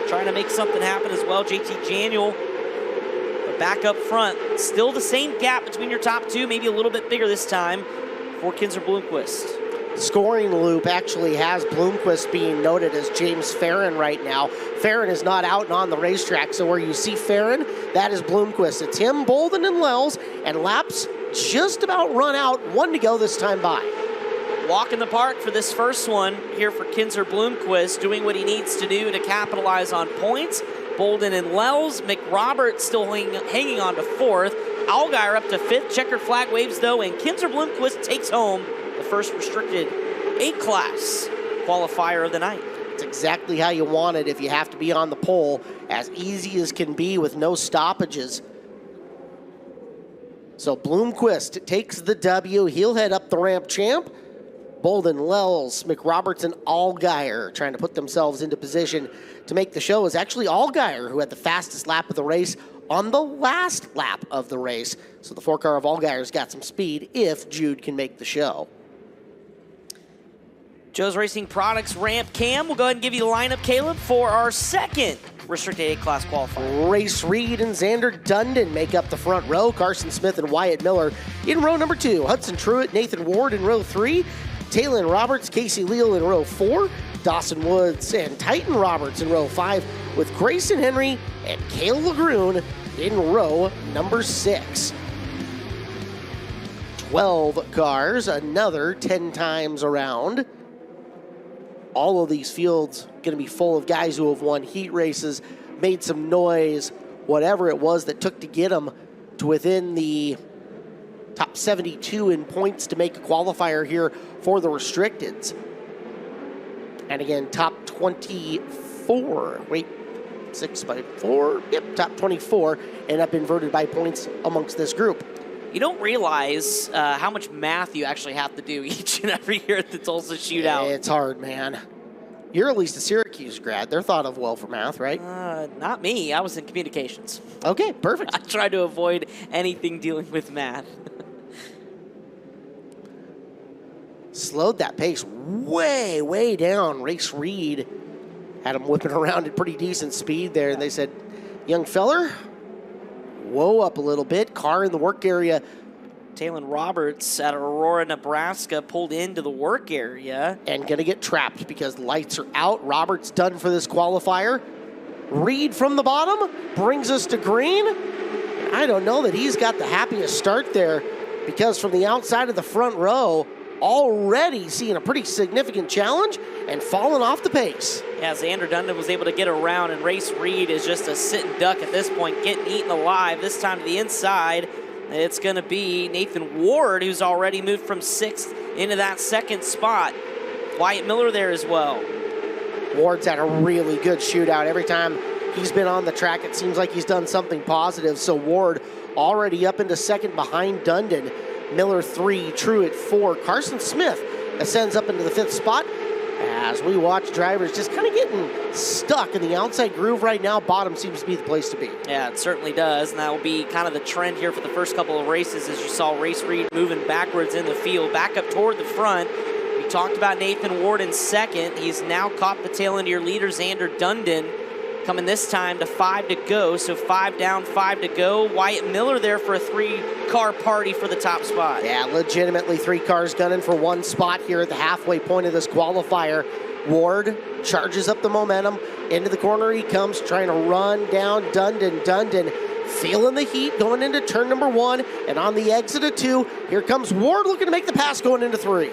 trying to make something happen as well, JT Daniel. But back up front, still the same gap between your top two, maybe a little bit bigger this time for Kinzer Bloomquist. Scoring loop actually has Bloomquist being noted as James Farron right now. Farron is not out and on the racetrack, so where you see Farron, that is Bloomquist. It's him, Bolden, and Wells, and laps just about run out. 1 to go this time by. Walk in the park for this first one here for Kinzer Bloomquist, doing what he needs to do to capitalize on points. Bolden and Wells, McRoberts still hanging on to 4th. Allgaier up to 5th. Checkered flag waves though, and Kinzer Bloomquist takes home the first restricted A-class qualifier of the night. It's exactly how you want it if you have to be on the pole, as easy as can be with no stoppages. So Bloomquist takes the W. He'll head up the ramp, champ. Bolden, Wells, McRoberts, and Allgaier trying to put themselves into position to make the show. Is actually Allgaier who had the fastest lap of the race on the last lap of the race. So the 4-car of Allgaier's got some speed if Jude can make the show. Joe's Racing Products ramp cam. We'll go ahead and give you the lineup, Caleb, for our second restricted A-class qualifier. Race Reed and Xander Dundon make up the front row. Carson Smith and Wyatt Miller in row number 2. Hudson Truitt, Nathan Ward in row 3. Taylon Roberts, Casey Leal in row 4. Dawson Woods and Titan Roberts in row 5, with Grayson Henry and Cale Lagroon in row number 6. 12 cars, another 10 times around. All of these fields going to be full of guys who have won heat races, made some noise, whatever it was that took to get them to within the top 72 in points to make a qualifier here for the restricteds. And again, top 24. Wait, 6 by 4. Yep, top 24 end up inverted by points amongst this group. You don't realize how much math you actually have to do each and every year at the Tulsa Shootout. It's hard, man. You're at least a Syracuse grad. They're thought of well for math, right? Not me. I was in communications. Okay, perfect. I try to avoid anything dealing with math. Slowed that pace way, way down. Race Reed had him whipping around at pretty decent speed there, and they said, young feller, whoa up a little bit. Car in the work area. Talon Roberts out of Aurora, Nebraska, pulled into the work area. And going to get trapped because lights are out. Roberts done for this qualifier. Reed from the bottom brings us to green. I don't know that he's got the happiest start there because from the outside of the front row, already seeing a pretty significant challenge and falling off the pace. Yeah, Xander Dundon was able to get around, and Race Reed is just a sitting duck at this point, getting eaten alive. This time to the inside, it's going to be Nathan Ward, who's already moved from 6th into that 2nd spot. Wyatt Miller there as well. Ward's had a really good shootout. Every time he's been on the track, it seems like he's done something positive. So Ward already up into 2nd behind Dundon. Miller 3, Truitt 4. Carson Smith ascends up into the 5th spot as we watch drivers just kind of getting stuck in the outside groove right now. Bottom seems to be the place to be. Yeah, it certainly does, and that will be kind of the trend here for the first couple of races as you saw Race Reed moving backwards in the field, back up toward the front. We talked about Nathan Ward in 2nd. He's now caught the tail end of your leader, Xander Dundon, coming this time to 5 to go, so 5 down, 5 to go. Wyatt Miller there for a 3-car party for the top spot. Yeah, legitimately 3 cars gunning for 1 spot here at the halfway point of this qualifier. Ward charges up the momentum. Into the corner he comes, trying to run down Dundon. Dundon feeling the heat going into turn number 1, and on the exit of 2, here comes Ward looking to make the pass going into 3.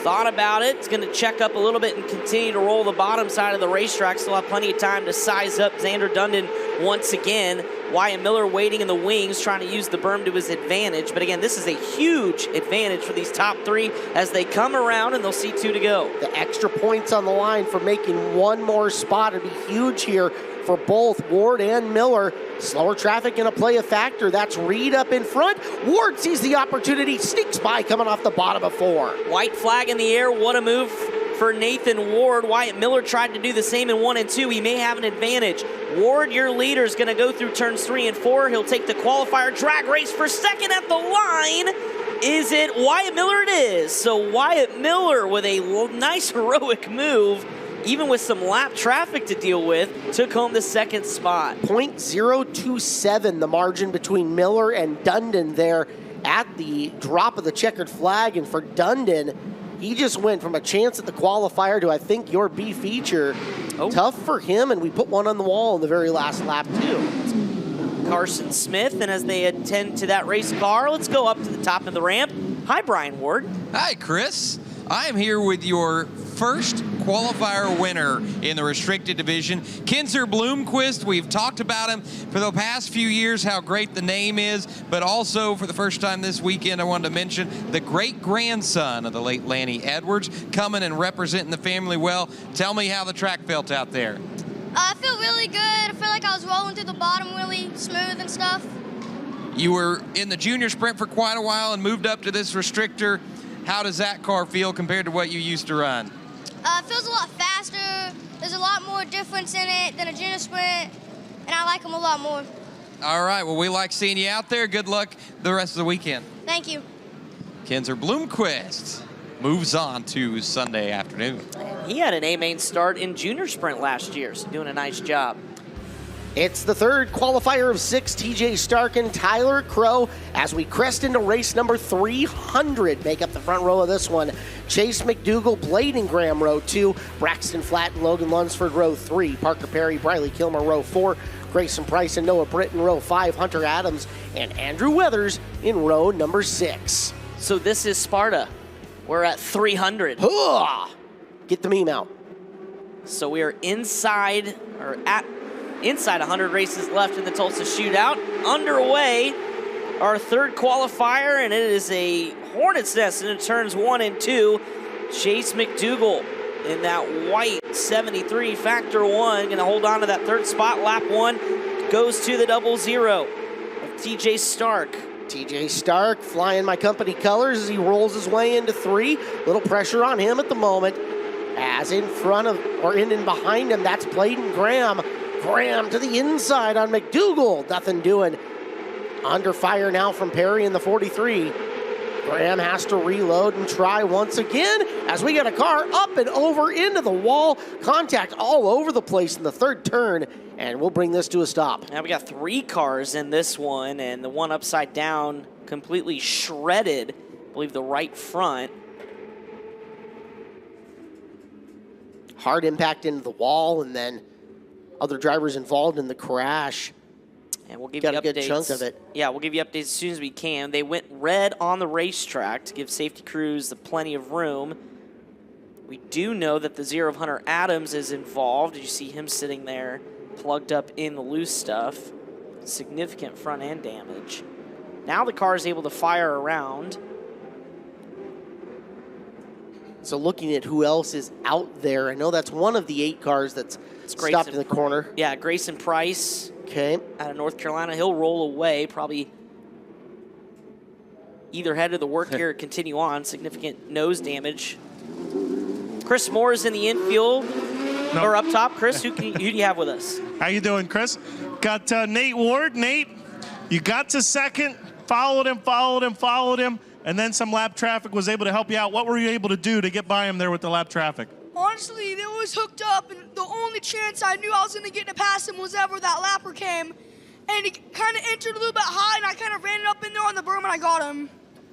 Thought about it. It's going to check up a little bit and continue to roll the bottom side of the racetrack. Still have plenty of time to size up Xander Dundon once again. Wyatt Miller waiting in the wings, trying to use the berm to his advantage. But again, this is a huge advantage for these top 3 as they come around, and they'll see 2 to go. The extra points on the line for making 1 more spot would be huge here for both Ward and Miller. Slower traffic going to play a factor. That's Reed up in front. Ward sees the opportunity, sneaks by coming off the bottom of 4. White flag in the air. What a move for Nathan Ward. Wyatt Miller tried to do the same in 1 and 2. He may have an advantage. Ward, your leader, is going to go through turns 3 and 4. He'll take the qualifier drag race for 2nd at the line. Is it Wyatt Miller? It is. So Wyatt Miller with a nice heroic move, even with some lap traffic to deal with, took home the 2nd spot. 0.027 the margin between Miller and Dundon there at the drop of the checkered flag. And for Dundon, he just went from a chance at the qualifier to, I think, your B feature. Oh. Tough for him, and we put one on the wall in the very last lap, too. Carson Smith, and as they attend to that race car, let's go up to the top of the ramp. Hi, Brian Ward. Hi, Chris. I am here with your first qualifier winner in the restricted division, Kinzer Bloomquist. We've talked about him for the past few years, how great the name is, but also for the first time this weekend, I wanted to mention the great-grandson of the late Lanny Edwards, coming and representing the family well. Tell me how the track felt out there. I feel really good. I feel like I was rolling through the bottom really smooth and stuff. You were in the junior sprint for quite a while and moved up to this restrictor. How does that car feel compared to what you used to run? It feels a lot faster. There's a lot more difference in it than a junior sprint, and I like them a lot more. All right, well, we like seeing you out there. Good luck the rest of the weekend. Thank you. Kinzer Bloomquist moves on to Sunday afternoon. He had an A-main start in junior sprint last year, so doing a nice job. It's the 3rd qualifier of 6, TJ Stark and Tyler Crow, as we crest into race number 300. Make up the front row of this one. Chase McDougal, Bladen Graham, row 2. Braxton Flatt and Logan Lunsford, row 3. Parker Perry, Briley Kilmer, row 4. Grayson Price and Noah Britton, row 5. Hunter Adams and Andrew Weathers in row number 6. So this is Sparta. We're at 300. Get the meme out. So we are inside 100 races left in the Tulsa Shootout. Underway, our third qualifier, and it is a hornet's nest in turns 1 and 2. Chase McDougal in that white 73 Factor 1, gonna hold on to that third spot. Lap 1 goes to the 00 of TJ Stark. TJ Stark flying my company colors as he rolls his way into 3. Little pressure on him at the moment. As in front of, or in and behind him, that's Bladen Graham. Graham to the inside on McDougal. Nothing doing. Under fire now from Perry in the 43. Graham has to reload and try once again as we get a car up and over into the wall. Contact all over the place in the third turn, and we'll bring this to a stop. Now we got 3 cars in this one, and the one upside down completely shredded, I believe the right front. Hard impact into the wall, and then other drivers involved in the crash. And we'll give Got you a good updates. chunk of it. Yeah, we'll give you updates as soon as we can. They went red on the racetrack to give safety crews plenty of room. We do know that the 0 of Hunter Adams is involved. You see him sitting there plugged up in the loose stuff. Significant front end damage. Now the car is able to fire around. So looking at who else is out there, I know that's one of the 8 cars that's stopped in the corner. Yeah, Grayson Price. Okay. Out of North Carolina. He'll roll away, probably either head of the work here or continue on. Significant nose damage. Chris Moore is in the infield. Or up top. Chris, who do you have with us? How you doing, Chris? Got Nate Ward. Nate, you got to second, followed him, and then some lap traffic was able to help you out. What were you able to do to get by him there with the lap traffic? Honestly, they was hooked up, and the only chance I knew I was going to get to pass him was ever that lapper came. And he kind of entered a little bit high, and I kind of ran it up in there on the berm, and I got him.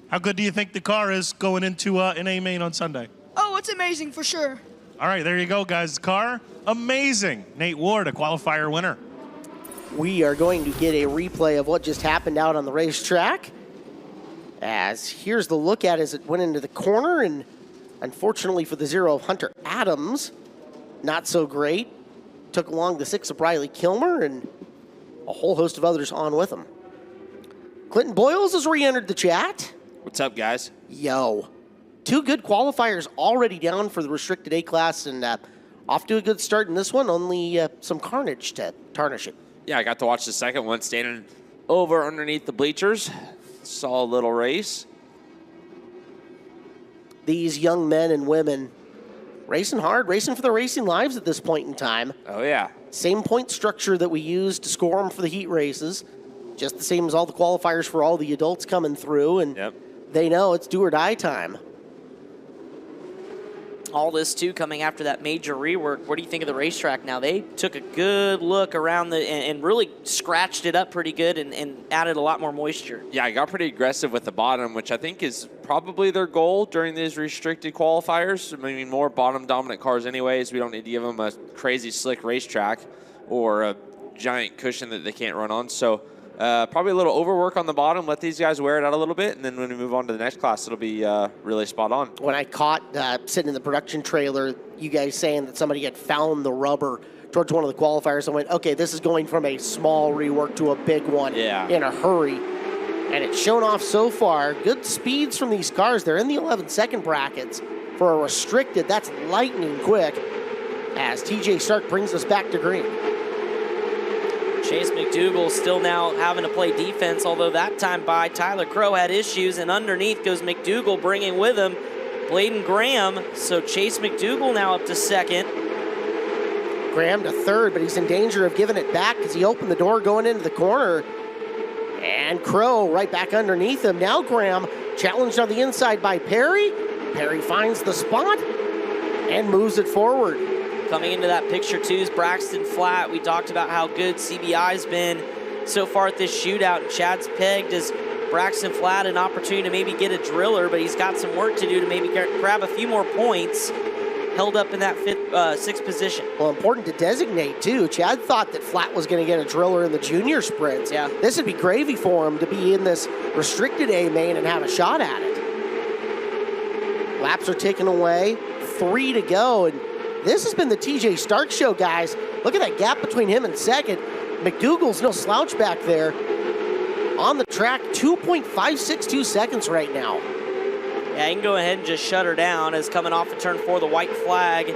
How good do you think the car is going into an A main on Sunday? Oh, it's amazing for sure. All right, there you go, guys. Car, amazing. Nate Ward, a qualifier winner. We are going to get a replay of what just happened out on the racetrack. As here's the look at as it went into the corner, and unfortunately for the 0 of Hunter Adams, not so great. Took along the 6 of Briley Kilmer and a whole host of others on with him. Clinton Boyles has re-entered the chat. What's up, guys? Yo. 2 good qualifiers already down for the restricted A class, and off to a good start in this one. Only some carnage to tarnish it. Yeah, I got to watch the second one standing over underneath the bleachers. Saw a little race. These young men and women racing hard, racing for their racing lives at this point in time. Oh, yeah. Same point structure that we used to score them for the heat races. Just the same as all the qualifiers for all the adults coming through, and they know it's do or die time. All this, too, coming after that major rework. What do you think of the racetrack now? They took a good look around and really scratched it up pretty good and added a lot more moisture. Yeah, I got pretty aggressive with the bottom, which I think is probably their goal during these restricted qualifiers. I mean, more bottom-dominant cars anyways. We don't need to give them a crazy slick racetrack or a giant cushion that they can't run on. So probably a little overwork on the bottom. Let these guys wear it out a little bit, and then when we move on to the next class, it'll be really spot on. When I caught sitting in the production trailer, you guys saying that somebody had found the rubber towards one of the qualifiers, I went, okay, this is going from a small rework to a big one in a hurry. And it's shown off so far. Good speeds from these cars. They're in the 11-second brackets. For a restricted, that's lightning quick as TJ Stark brings us back to green. Chase McDougal still now having to play defense, although that time by Tyler Crow had issues, and underneath goes McDougal, bringing with him Bladen Graham. So Chase McDougal now up to second. Graham to third, but he's in danger of giving it back because he opened the door going into the corner. And Crow right back underneath him. Now Graham challenged on the inside by Perry. Perry finds the spot and moves it forward. Coming into that picture, too, is Braxton Flatt. We talked about how good CBI's been so far at this shootout. And Chad's pegged as Braxton Flatt an opportunity to maybe get a driller, but he's got some work to do to maybe grab a few more points. Held up in that sixth position. Well, important to designate, too. Chad thought that Flatt was going to get a driller in the junior sprints. Yeah. This would be gravy for him to be in this restricted A main and have a shot at it. Laps are ticking away. 3 to go. And this has been the TJ Stark show, guys. Look at that gap between him and second. McDougal's no slouch back there. On the track, 2.562 seconds right now. Yeah, you can go ahead and just shut her down as coming off of turn 4, the white flag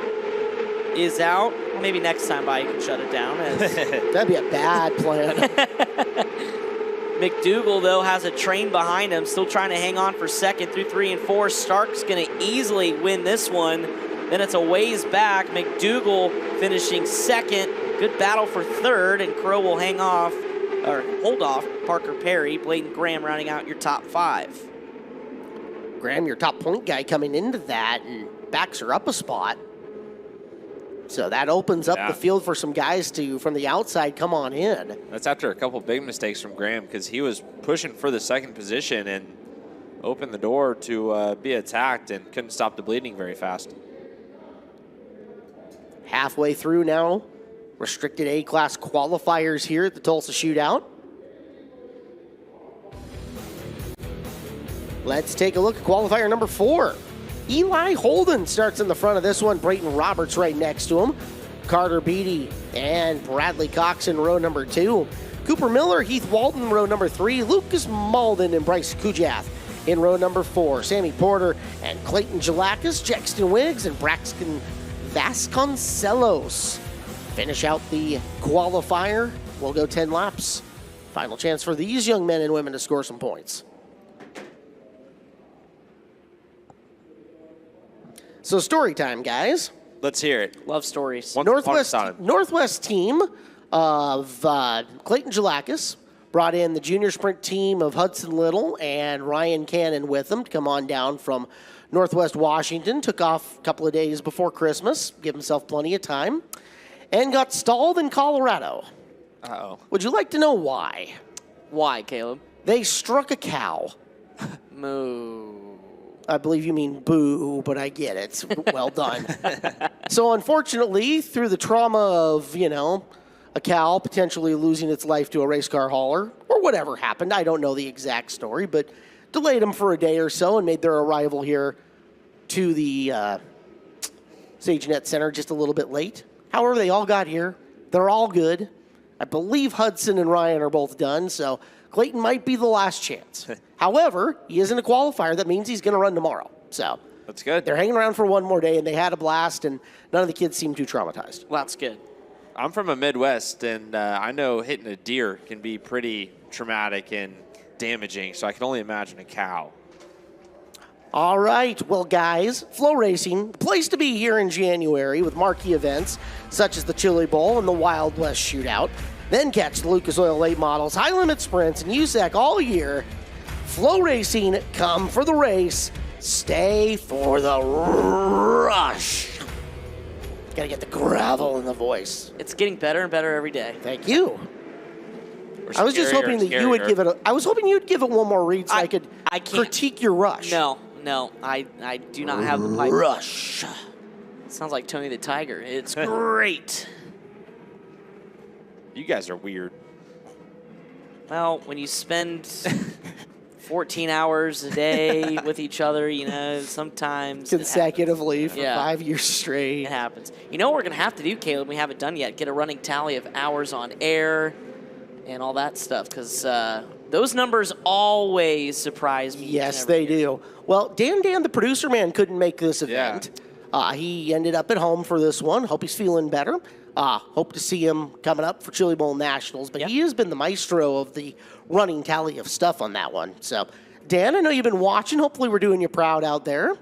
is out. Maybe next time by you can shut it down. That'd be a bad plan. McDougal, though, has a train behind him, still trying to hang on for second through 3 and 4. Stark's going to easily win this one. Then it's a ways back. McDougal finishing second. Good battle for third, and Crow will hang off, or hold off, Parker Perry. Bladen Graham rounding out your top 5. Graham, your top point guy, coming into that and backs her up a spot. So that opens up the field for some guys to, from the outside, come on in. That's after a couple big mistakes from Graham because he was pushing for the second position and opened the door to be attacked and couldn't stop the bleeding very fast. Halfway through now, restricted A-class qualifiers here at the Tulsa Shootout. Let's take a look at qualifier number 4. Eli Holden starts in the front of this one. Brayton Roberts right next to him. Carter Beatty and Bradley Cox in row number 2. Cooper Miller, Heath Walton, row number 3. Lucas Malden and Bryce Kujath in row number 4. Sammy Porter and Clayton Jalakis, Jackson Wiggs, and Braxton Vasconcelos finish out the qualifier. We'll go 10 laps. Final chance for these young men and women to score some points. So story time, guys. Let's hear it. Love stories. Northwest team of Clayton Jalakis brought in the junior sprint team of Hudson Little and Ryan Cannon with them to come on down from Northwest Washington. Took off a couple of days before Christmas, give himself plenty of time, and got stalled in Colorado. Uh-oh. Would you like to know why? Why, Caleb? They struck a cow. Moo. I believe you mean boo, but I get it. Well done. So unfortunately, through the trauma of, a cow potentially losing its life to a race car hauler, or whatever happened, I don't know the exact story, but delayed them for a day or so and made their arrival here to the SageNet Center just a little bit late. However, they all got here. They're all good. I believe Hudson and Ryan are both done, so Clayton might be the last chance. However, he isn't a qualifier. That means he's going to run tomorrow. So that's good. They're hanging around for one more day, and they had a blast, and none of the kids seem too traumatized. Well, that's good. I'm from a Midwest, and I know hitting a deer can be pretty traumatic and damaging, so I can only imagine a cow. All right. Well, guys, Flow Racing, place to be here in January with marquee events such as the Chili Bowl and the Wild West Shootout. Then catch the Lucas Oil late models, high limit sprints, and USAC all year. Flow Racing, come for the race, stay for the rush. Gotta get the gravel in the voice. It's getting better and better every day. Thank you. I was just hoping that you would give it. I was hoping you'd give it one more read so I could critique your rush. No, I do not have the pipe. Rush. It sounds like Tony the Tiger. It's great. You guys are weird. Well, when you spend 14 hours a day with each other, sometimes consecutively for 5 years straight. It happens. You know what we're going to have to do, Caleb? We haven't done yet. Get a running tally of hours on air and all that stuff, because those numbers always surprise me. Yes, they do. Well, Dan, the producer man, couldn't make this event. He ended up at home for this one. Hope he's feeling better. Hope to see him coming up for Chili Bowl Nationals. But he has been the maestro of the running tally of stuff on that one. So, Dan, I know you've been watching. Hopefully we're doing you proud out there.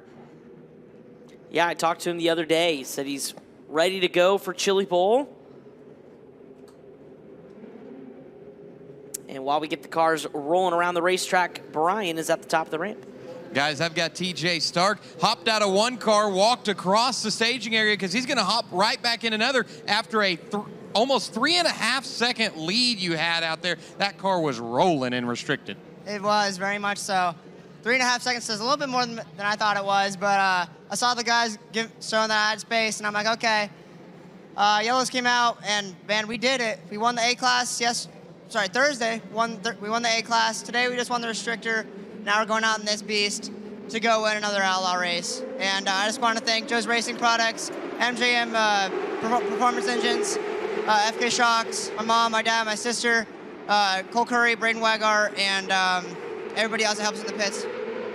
Yeah, I talked to him the other day. He said he's ready to go for Chili Bowl. And while we get the cars rolling around the racetrack, Brian is at the top of the ramp. Guys, I've got TJ Stark, hopped out of one car, walked across the staging area because he's going to hop right back in another after a almost 3.5 second lead you had out there. That car was rolling in restricted. It was, very much so. 3.5 seconds is a little bit more than I thought it was, but I saw the guys showing that I had space, and I'm like, okay. Yellows came out, and man, we did it. We won the A class. Thursday. We won the A class. Today we just won the restrictor. Now we're going out in this beast to go win another outlaw race. And I just want to thank Joe's Racing Products, MJM Performance Engines, FK Shocks, my mom, my dad, my sister, Cole Curry, Braden Wagar, and everybody else that helps in the pits.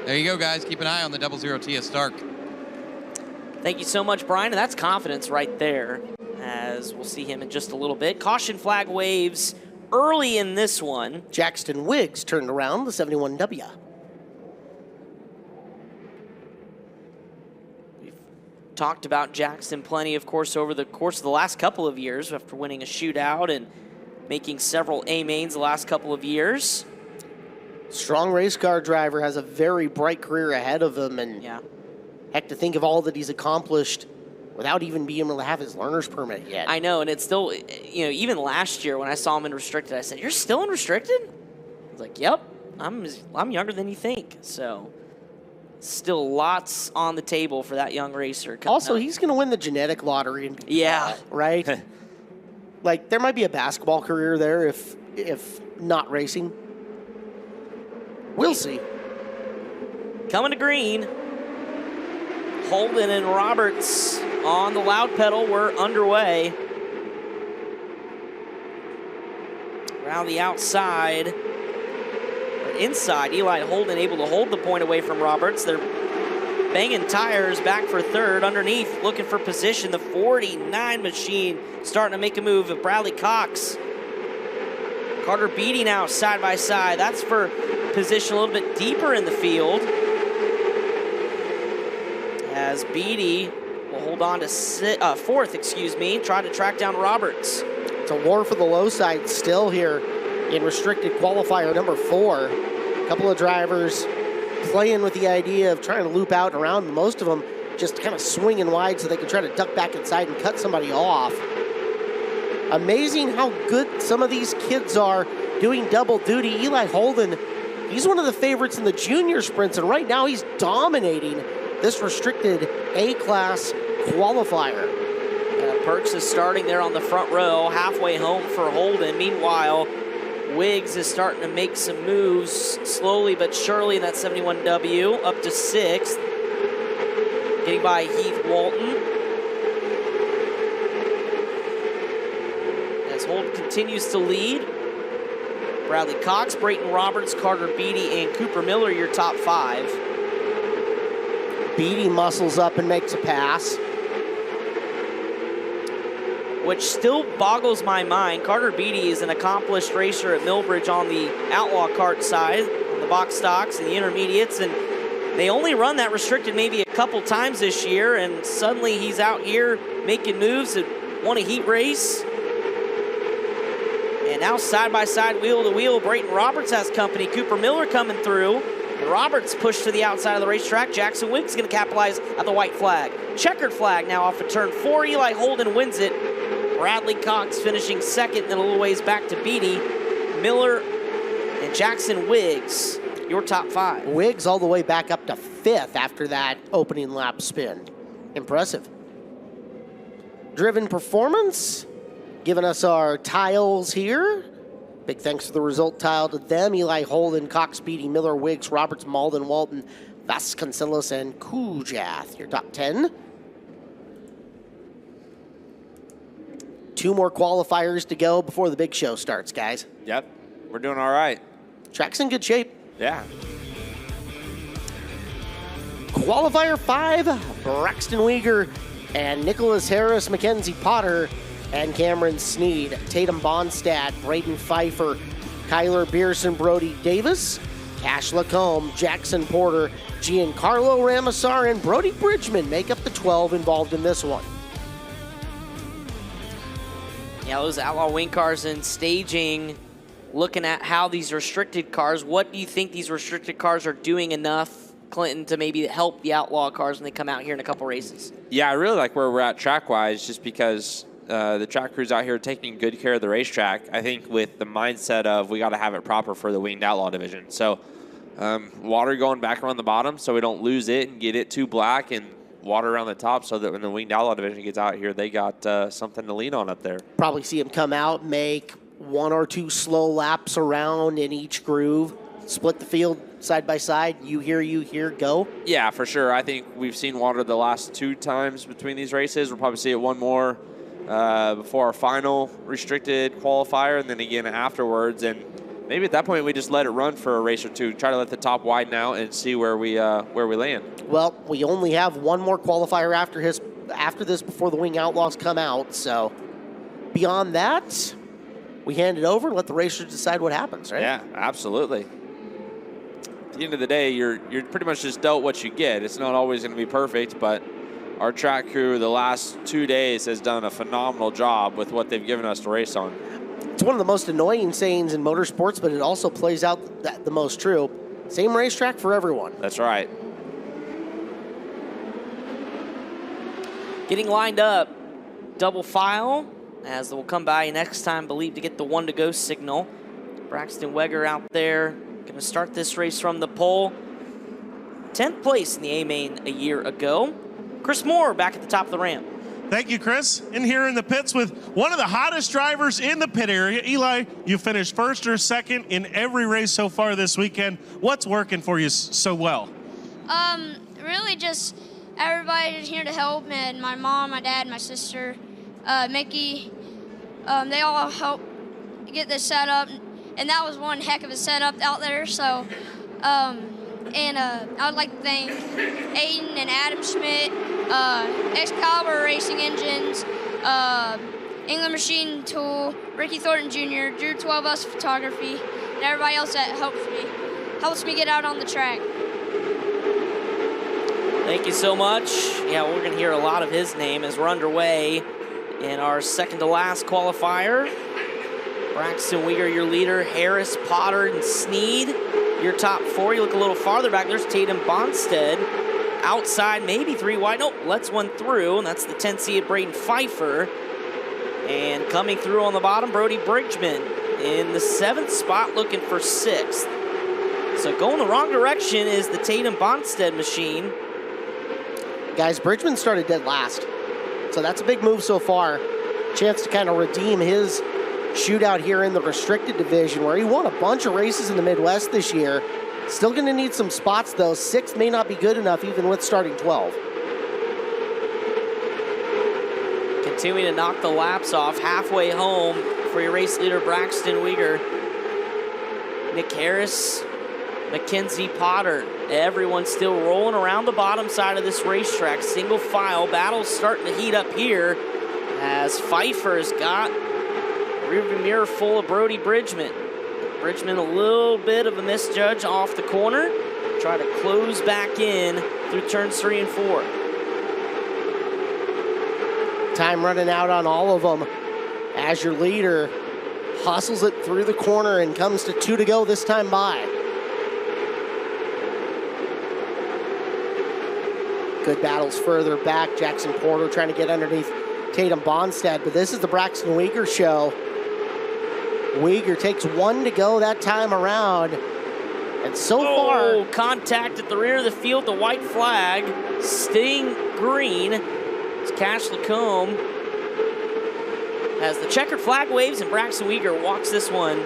There you go, guys. Keep an eye on the 00T at Stark. Thank you so much, Brian, and that's confidence right there, as we'll see him in just a little bit. Caution flag waves early in this one. Jackson Wiggs turned around the 71W. We've talked about Jackson plenty, of course, over the course of the last couple of years after winning a shootout and making several A-mains the last couple of years. Strong race car driver, has a very bright career ahead of him, and heck, to think of all that he's accomplished without even being able to have his learner's permit yet. I know, and it's still, even last year when I saw him in restricted, I said, "You're still in restricted?" I was like, "Yep, I'm younger than you think." So, still lots on the table for that young racer. Also, he's going to win the genetic lottery. And right? Like, there might be a basketball career there if not racing. We'll see. Coming to green. Holden and Roberts on the loud pedal. We're underway. Around the outside, or inside, Eli Holden able to hold the point away from Roberts. They're banging tires back for third. Underneath, looking for position. The 49 machine starting to make a move of Bradley Cox. Carter Beatty now side by side. That's for position a little bit deeper in the field. As Beatty will hold on to fourth, try to track down Roberts. It's a war for the low side still here in restricted qualifier number 4. A couple of drivers playing with the idea of trying to loop out and around. Most of them just kind of swinging wide so they can try to duck back inside and cut somebody off. Amazing how good some of these kids are doing double duty. Eli Holden, he's one of the favorites in the junior sprints, and right now he's dominating this restricted A-class qualifier. Perks is starting there on the front row, halfway home for Holden. Meanwhile, Wiggs is starting to make some moves slowly but surely in that 71W, up to 6th. Getting by Heath Walton. As Holden continues to lead. Bradley Cox, Brayton Roberts, Carter Beatty, and Cooper Miller, your top 5. Beatty muscles up and makes a pass. Which still boggles my mind. Carter Beatty is an accomplished racer at Millbridge on the outlaw kart side, on the box stocks and the intermediates, and they only run that restricted maybe a couple times this year, and suddenly he's out here making moves and won a heat race. And now side by side, wheel to wheel, Brayton Roberts has company. Cooper Miller coming through. Roberts pushed to the outside of the racetrack. Jackson Wiggs is going to capitalize at the white flag. Checkered flag now off of turn 4. Eli Holden wins it. Bradley Cox finishing second, then a little ways back to Beatty. Miller and Jackson Wiggs, your top 5. Wiggs all the way back up to 5th after that opening lap spin. Impressive. Driven Performance giving us our tiles here. Big thanks for the result tile to them. Eli Holden, Cox, Beatty, Miller, Wiggs, Roberts, Malden, Walton, Vasconcelos, and Kujath. Your top 10. 2 more qualifiers to go before the big show starts, guys. Yep, we're doing all right. Track's in good shape. Yeah. Qualifier 5, Braxton Weegar and Nicholas Harris, Mackenzie Potter, and Cameron Sneed. Tatum Bonstad, Braden Pfeiffer, Kyler Beerson, Brody Davis, Cash Lacombe, Jackson Porter, Giancarlo Ramasar, and Brody Bridgman make up the 12 involved in this one. Yeah, those outlaw wing cars and staging, looking at how these restricted cars, what do you think these restricted cars are doing enough, Clinton, to maybe help the outlaw cars when they come out here in a couple races? Yeah, I really like where we're at track-wise, just because the track crews out here taking good care of the racetrack, I think with the mindset of we got to have it proper for the Winged Outlaw division. So water going back around the bottom so we don't lose it and get it too black, and water around the top so that when the Winged Outlaw division gets out here, they got something to lean on up there. Probably see him come out, make 1 or 2 slow laps around in each groove, split the field side by side, you here, go. Yeah, for sure. I think we've seen water the last 2 times between these races. We'll probably see it one more before our final restricted qualifier, and then again afterwards. And maybe at that point we just let it run for a race or 2, try to let the top widen out and see where we land. Well, we only have one more qualifier after this before the Wing Outlaws come out. So beyond that, we hand it over and let the racers decide what happens, right? Yeah, absolutely. At the end of the day, you're pretty much just dealt what you get. It's not always going to be perfect, but our track crew the last 2 days has done a phenomenal job with what they've given us to race on. It's one of the most annoying sayings in motorsports, but it also plays out the most true. Same racetrack for everyone. That's right. Getting lined up, double file, as we'll come by next time, believed to get the 1 to go signal. Braxton Weger out there, going to start this race from the pole. 10th place in the A-Main a year ago. Chris Moore back at the top of the ramp. Thank you, Chris. In here in the pits with one of the hottest drivers in the pit area. Eli, you finished first or second in every race so far this weekend. What's working for you so well? Really just everybody here to help, and my mom, my dad, my sister, Mickey, they all helped get this set up, and that was one heck of a setup out there. So, I would like to thank Aiden and Adam Schmidt, Excalibur Racing Engines, England Machine Tool, Ricky Thornton Jr., Drew 12us Photography, and everybody else that helps me get out on the track. Thank you so much. Yeah, we're going to hear a lot of his name as we're underway in our second to last qualifier. Braxton Weger, your leader. Harris, Potter, and Sneed, your top 4. You look a little farther back. There's Tatum Bonstead. Outside, maybe 3 wide. Nope, lets one through, and that's the 10th seed Braden Pfeiffer. And coming through on the bottom, Brody Bridgman in the 7th spot, looking for 6th. So going the wrong direction is the Tatum Bonstead machine. Guys, Bridgman started dead last. So that's a big move so far. Chance to kind of redeem his shootout here in the restricted division where he won a bunch of races in the Midwest this year. Still going to need some spots though. 6th may not be good enough even with starting 12. Continuing to knock the laps off halfway home for your race leader, Braxton Weger. Nick Harris, Mackenzie Potter. Everyone still rolling around the bottom side of this racetrack. Single file. Battle's starting to heat up here as Pfeiffer's got rearview mirror full of Brody Bridgman. Bridgman a little bit of a misjudge off the corner. Try to close back in through turns 3 and 4. Time running out on all of them as your leader hustles it through the corner and comes to 2 to go this time by. Good battles further back. Jackson Porter trying to get underneath Tatum Bonstead, but this is the Braxton Weger show. Weger takes 1 to go that time around, and so far... Contact at the rear of the field, the white flag, staying green. It's Cash Lacombe as the checkered flag waves, and Braxton Weger walks this one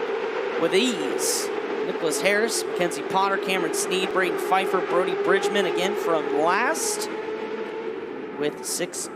with ease. Nicholas Harris, Mackenzie Potter, Cameron Sneed, Braden Pfeiffer, Brody Bridgman again from last with 6